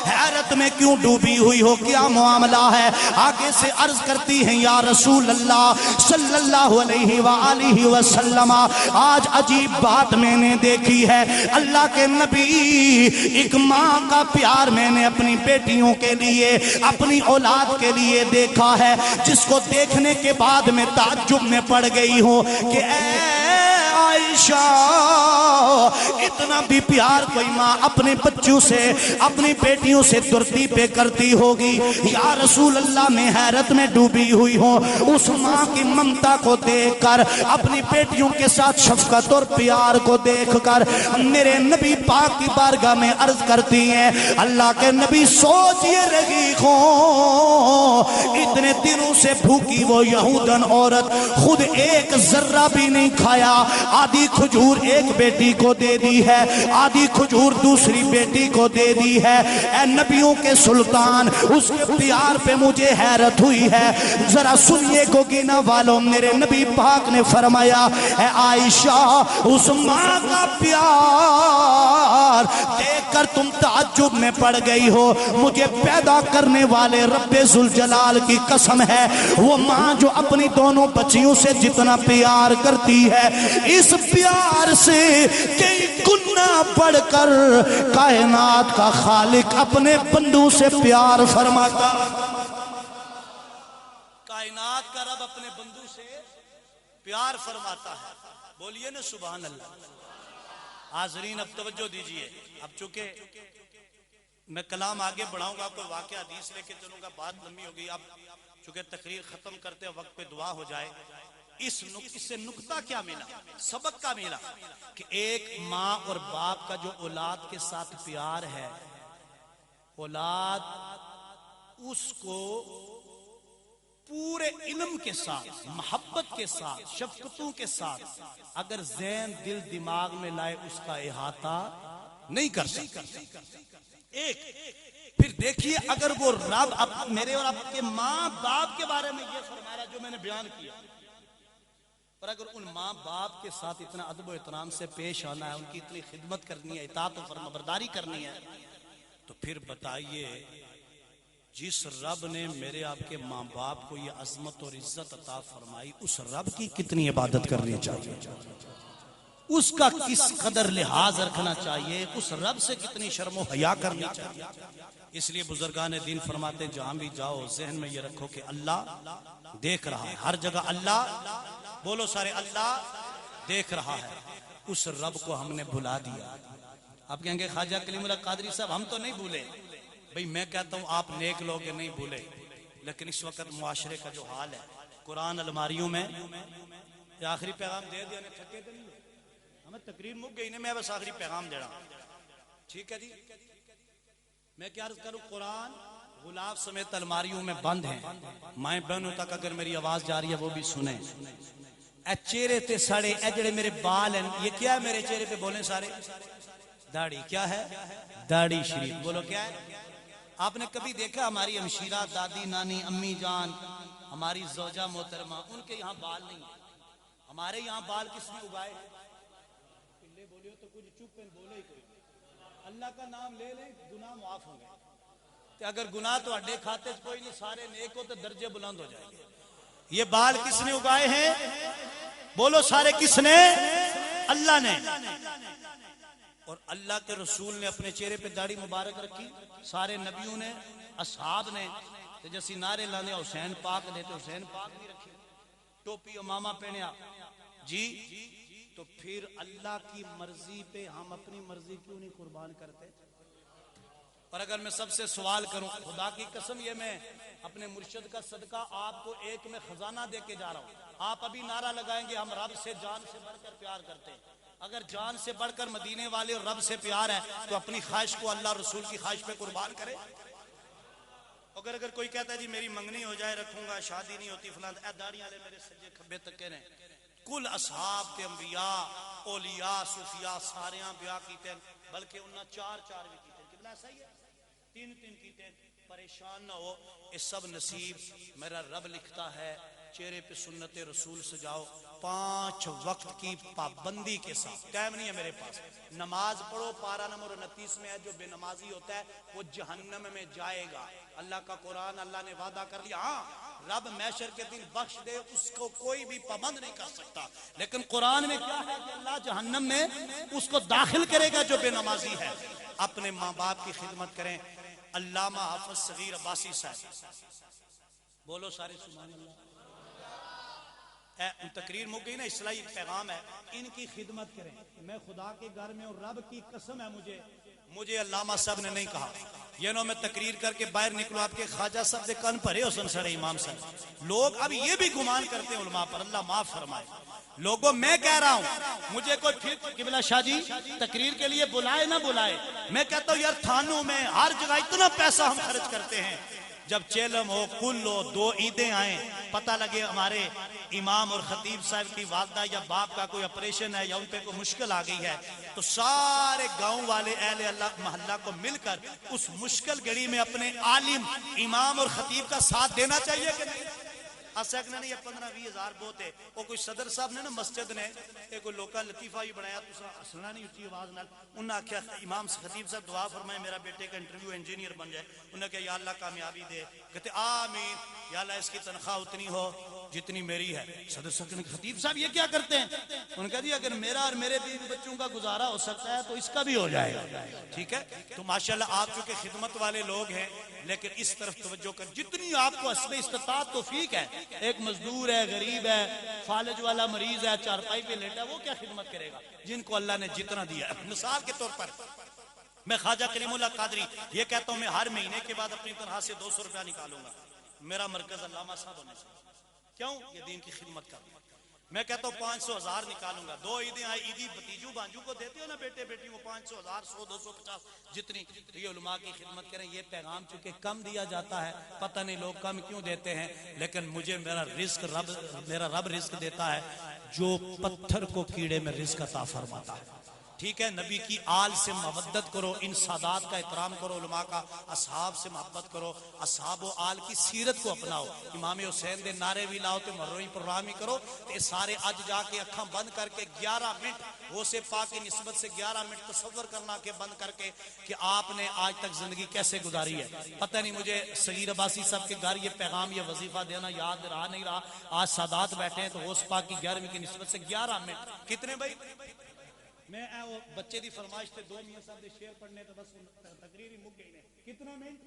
حیرت میں کیوں ڈوبی ہوئی ہو, کیا معاملہ ہے؟ آگے سے عرض کرتی ہیں یا رسول اللہ صلی اللہ علیہ وآلہ وسلم آج عجیب بات میں نے دیکھی ہے. اللہ کے نبی, ایک ماں کا پیار میں نے اپنی بیٹیوں کے لیے, اپنی اولاد کے لیے دیکھا ہے, جس کو دیکھنے کے بعد میں تعجب میں پڑ گئی ہوں کہ اے عائشہ اتنا بھی پیار کوئی ماں اپنے بچوں سے, اپنی بیٹیوں سے درتی پہ کرتی ہوگی. یا رسول اللہ میں حیرت میں ڈوبی ہوئی ہوں اس ماں کی ممتا کو دیکھ کر, اپنی بیٹیوں کے ساتھ شفقت اور پیار کو دیکھ کر. میرے نبی پاک کی بارگاہ میں عرض کرتی ہیں اللہ کے نبی سوچ یہ رہی ہوں اتنے دنوں سے بھوکی وہ یہودن عورت خود ایک ذرہ بھی نہیں کھایا, آدھی کھجور ایک بیٹی کو دے دی ہے, آدھی کھجور دوسری بیٹی کو دے دی ہے. اے نبیوں کے سلطان اس کے پیار پہ مجھے حیرت ہوئی ہے. ذرا سنیے گوگینا والوں, میرے نبی پاک نے فرمایا اے عائشہ اس ماں کا پیار دیکھ کر تم تعجب میں پڑ گئی ہو. مجھے پیدا کرنے والے رب ذوالجلال کی قسم ہے وہ ماں جو اپنی دونوں بچیوں سے جتنا پیار کرتی ہے اس پیار سے کئی گنا بڑھ کر کائنات کا خالق اپنے بندوں سے پیار فرماتا. کائنات کا رب اپنے بندوں سے پیار فرماتا ہے. بولیے نا سبحان اللہ. حاضرین اب توجہ دیجئے, اب چونکہ میں کلام آگے بڑھاؤں گا, کوئی واقعہ حدیث لے کے چلوں گا, بات لمبی ہوگی. اب چونکہ تقریر ختم کرتے وقت پہ دعا ہو جائے. اس سے نکتہ کیا ملا, سبق کا ملا کہ ایک ماں اور باپ کا جو اولاد کے ساتھ پیار ہے, اولاد اس کو پورے علم کے ساتھ, محبت کے ساتھ, شفقتوں کے ساتھ اگر ذہن دل دماغ میں لائے اس کا احاطہ نہیں کر سکتا. ایک پھر دیکھیے اگر وہ رب میرے اور آپ کے ماں باپ کے بارے میں یہ فرمایا جو میں نے بیان کیا, اور اگر ان ماں باپ کے ساتھ اتنا ادب و احترام سے پیش آنا ہے, ان کی اتنی خدمت کرنی ہے, اطاعت و فرمانبرداری کرنی ہے, تو پھر بتائیے جس رب نے میرے آپ کے ماں باپ کو یہ عظمت اور عزت عطا فرمائی، اس رب کی کتنی عبادت کرنی چاہیے، اس کا کس قدر لحاظ رکھنا چاہیے، اس رب سے کتنی شرم و حیا کرنی چاہیے۔ اس لیے بزرگان دین فرماتے ہیں جہاں بھی جاؤ ذہن میں یہ رکھو کہ اللہ دیکھ رہا ہے، ہر جگہ اللہ، بولو سارے اللہ دیکھ رہا ہے۔ اس رب کو ہم نے بھلا دیا۔ آپ کہیں گے خواجہ کلیم اللہ قادری صاحب ہم تو نہیں بھولے، بھئی میں کہتا ہوں آپ نیک لوگ نہیں بھولے، لیکن اس وقت معاشرے کا جو حال ہے، قرآن الماریوں میں، یہ آخری پیغام دے دیا نے تھکے تو نہیں ہو؟ ہمیں تقریر مک گئی نہیں، میں بس آخری پیغام دے رہا ہوں، ٹھیک ہے جی۔ میں کیا عرض کروں، قرآن غلاف سمیت الماریوں میں بند ہیں، مائیں بہنوں تک اگر میری آواز جا رہی ہے وہ بھی سنیں۔ اے چہرے تے ساڑے، اے جڑے میرے بال ہیں، یہ کیا ہے میرے چہرے پہ بولیں سارے؟ داڑھی، کیا ہے؟ داڑھی شریف، بولو کیا ہے؟ آپ نے کبھی دیکھا ہماری ہمشیرہ، دادی، نانی، امی جان، ہماری زوجہ محترمہ، ان کے یہاں بال نہیں ہیں؟ ہمارے یہاں بال کس نے اگائے؟ پلے بولیو تو کچھ چپ بولے ہی کوئی، اللہ کا نام لے لیں گناہ معاف ہوں گے، کہ اگر گناہ تو اڈے کھاتے کوئی نہیں، سارے نیک ہو تو درجے بلند ہو جائیں گے۔ یہ بال کس نے اگائے ہیں؟ بولو سارے کس نے؟ اللہ نے۔ اور اللہ کے رسول نے اپنے چہرے پہ داڑھی مبارک رکھی، سارے نبیوں نے، اصحاب نے، جیسی نعرے لانے حسین پاک دیتے، حسین پاک نہیں رکھی، ٹوپی امامہ پہنیا جی۔ تو پھر اللہ کی مرضی پہ ہم اپنی مرضی کیوں نہیں قربان کرتے؟ اور اگر میں سب سے سوال کروں، خدا کی قسم یہ میں اپنے مرشد کا صدقہ آپ کو ایک میں خزانہ دے کے جا رہا ہوں، آپ ابھی نعرہ لگائیں گے ہم رب سے جان سے بڑھ کر پیار کرتے ہیں۔ اگر جان سے بڑھ کر مدینے والے اور رب سے پیار ہے تو اپنی خواہش کو اللہ رسول کی خواہش پہ قربان کرے۔ اگر کوئی کہتا ہے جی میری منگنی ہو جائے رکھوں گا، شادی نہیں ہوتی فلان، اے داڑھی والے میرے سجے کھبے تکے نے، کل اصحاب کے انبیاء، اولیاء، صوفیاء ساریاں بیاہ کیتے ہیں، بلکہ انہاں چار بھی کیتے ہیں، کتنا صحیح ہے؟ تین کیتے ہیں۔ پریشان نہ ہو، اس سب نصیب میرا رب لکھتا ہے، چہرے پہ سنت رسول سجاؤ، 5 وقت کی پابندی کے ساتھ۔ ٹائم نہیں ہے میرے پاس، نماز پڑھو، پارہ نمبر 29 میں ہے، جو بے نمازی ہوتا ہے وہ جہنم میں جائے گا۔ اللہ کا قرآن، اللہ نے وعدہ کر لیا، ہاں رب محشر کے دن بخش دے، اس کو کوئی بھی پابند نہیں کر سکتا، لیکن قرآن میں کیا ہے کہ اللہ جہنم میں اس کو داخل کرے گا جو بے نمازی ہے۔ اپنے ماں باپ کی خدمت کریں۔ علامہ حافظ صغیر عباسی صاحب، بولو سارے سبحان اللہ۔ تقریر مک گئی نا، اصلاحی پیغام ہے، ان کی خدمت کریں۔ میں خدا کے گھر میں اور رب کی قسم ہے، مجھے علامہ صاحب نے نہیں کہا یہ نو میں تقریر کر کے باہر نکلو آپ کے خواجہ صاحب دے کن پھرے حسن سڑے امام صاحب۔ لوگ اب یہ بھی گمان کرتے ہیں علماء پر، اللہ معاف فرمائے۔ لوگوں میں کہہ رہا ہوں، مجھے کوئی پھر قبلہ شاہ جی تقریر کے لیے بلائے نہ بلائے، میں کہتا ہوں یار تھانوں میں ہر جگہ اتنا پیسہ ہم خرچ کرتے ہیں، جب چیلم ہو، کل ہو، 2 عیدیں آئیں، پتہ لگے ہمارے امام اور خطیب صاحب کی والدہ یا باپ کا کوئی آپریشن ہے یا ان پہ کوئی مشکل آ گئی ہے، تو سارے گاؤں والے اہل اللہ محلہ کو مل کر اس مشکل گھڑی میں اپنے عالم امام اور خطیب کا ساتھ دینا چاہیے کہ نہیں؟ اسکنے نے یہ 15-20 ہزار بہت ہے، وہ کوئی صدر صاحب نے نا مسجد نے ایک کوئی لوکا لطیفہ ہی بنایا، تو ہسنا نہیں اچھی آواز نال، انہوں نے آکھیا امام خطیب صاحب دعا فرمائے میرا بیٹے کا انٹرویو انجینئر بن جائے، انہوں نے کہا یا اللہ کامیابی دے، کہتے آمین، یا اللہ اس کی تنخواہ اتنی ہو جتنی میری ہے۔ صدر صاحب نے خطیب صاحب یہ کیا کرتے ہیں؟ انہوں نے کہا جی اگر میرا اور میرے بیوی بچوں کا گزارا ہو سکتا ہے تو اس کا بھی ہو جائے گا، ٹھیک ہے؟ تو ماشاءاللہ آپ چونکہ خدمت والے لوگ ہیں، لیکن اس طرف توجہ کر، جتنی آپ کو حسب استطاعت توفیق ہے، ایک مزدور ہے، غریب ہے، فالج والا مریض ہے، چارپائی پہ لیٹا ہے، وہ کیا خدمت کرے گا؟ جن کو اللہ نے جتنا دیا ہے۔ مثال کے طور پر میں خواجہ کلیم اللہ قادری یہ کہتا ہوں، میں ہر مہینے کے بعد اپنی طرح سے 200 روپیہ نکالوں گا، میرا مرکز علامہ صاحب ہونے سے، کیوں؟ یہ دین کی خدمت کا۔ میں کہتا ہوں 500,000 نکالوں گا، 2 عیدیں آئی، عیدی بتیجو بانجو کو دیتے ہو نا بیٹے بیٹی کو 500,000 100 250 جتنی، یہ علماء کی خدمت کریں۔ یہ پیغام چونکہ کم دیا جاتا ہے، پتہ نہیں لوگ کم کیوں دیتے ہیں، لیکن مجھے میرا رب رزق دیتا ہے جو پتھر کو کیڑے میں رزق عطا فرماتا ہے۔ ٹھیک ہے، نبی کی آل سے محبت کرو، ان سادات کا احترام کرو، علماء کا، اصحاب سے محبت کرو، اصحاب و آل کی سیرت کو اپناؤ، امام حسین دے نعرے بھی لاؤ تو مروی پروگرام ہی کرو تے سارے اج جا کے اکھاں بند کر کے 11 منٹ غوث پاک کی نسبت سے 11 منٹ تصور کرنا کہ بند کر کے کہ آپ نے آج تک زندگی کیسے گزاری ہے۔ پتہ نہیں مجھے صغیر عباسی صاحب کے گھر یہ پیغام یہ وظیفہ دینا یاد رہا نہیں رہا، آج سادات بیٹھے ہیں تو غوث پاک کی 11ویں کی نسبت سے 11 منٹ کتنے بھائی؟ میں بچے دی فرمائش تے 2 میاں صاحب دے شعر پڑھنے تو بس تقریر ہی مک گئی نے، کتنا منٹ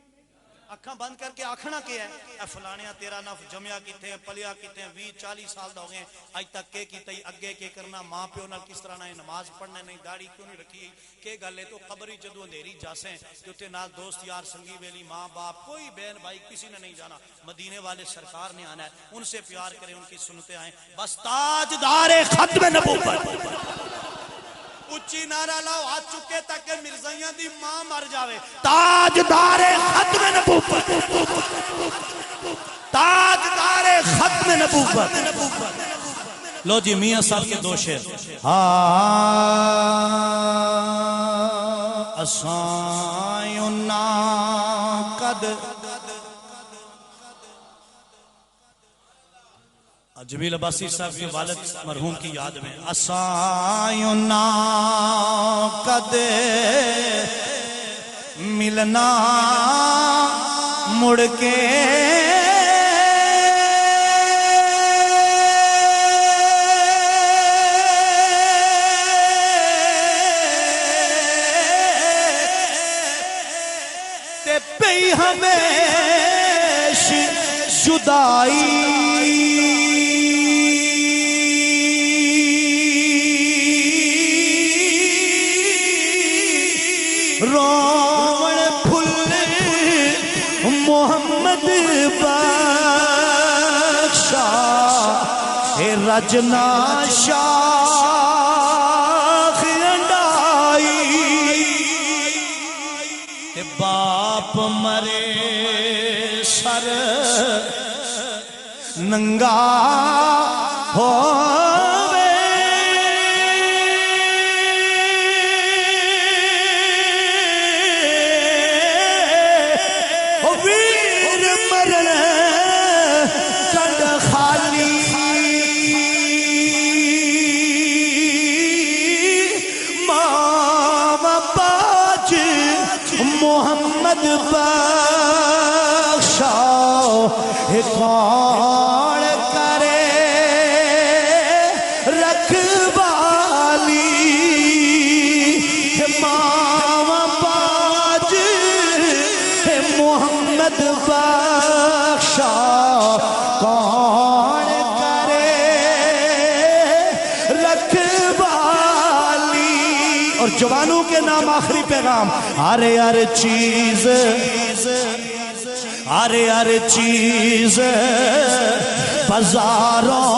اکھاں بند کر کے آکھنا کیا ہے؟ اے فلانیاں تیرا نف جمعہ کیتے ہیں، پلیا کیتے ہیں، 20-40 سال دا ہو گئے اج تک کے کیتا ہی، اگے کے کرنا، ماں پیو نال کس طرح نہ نماز پڑھنا، نہیں داڑھی کیوں نہیں رکھی، کہ گل ہے تو قبری جدو اندھیری جاسیں جو نال دوست یار سنگی ویلی ماں باپ کوئی بہن بھائی کسی نے نہیں جانا، مدینے والے سرکار نے آنا ہے، ان سے پیار کریں، ان کی سنتیں آئیں، بس تاجدار ختم نبوت اچھی نعرہ لاؤ ہاتھ چکے تک کہ مرزائیاں دی ماں مر جاوے، تاجدار ختم نبوت، تاجدار ختم نبوت۔ لو جی میاں صاحب کے 2 شعر، اسائینا قد جمیل عباسی صاحب کے والد مرحوم کی یاد میں، اسائینا قد ملنا مڑ کے تے پئی ہمیش جدائی رومن پھل محمد بخشا رجنا شاخ انڈائی باپ مرے سر ننگا ہووے ویر مرن کنڈ خالی ماں باج محمد بخشا کون کرے رکھوالی ماں باج محمد بخشا کون کرے رکھوالی۔ اور جوانوں کے نام آخری پیغام، ارے ہر چیز ارے ہر چیز بازاروں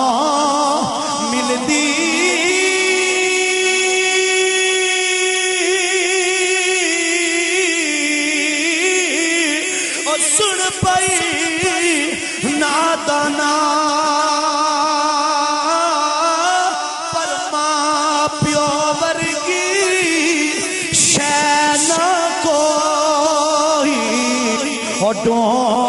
ملدی اور سن پئی نادانا پر ماں پیو ورگی شے نہ کوئی ڈھونڈ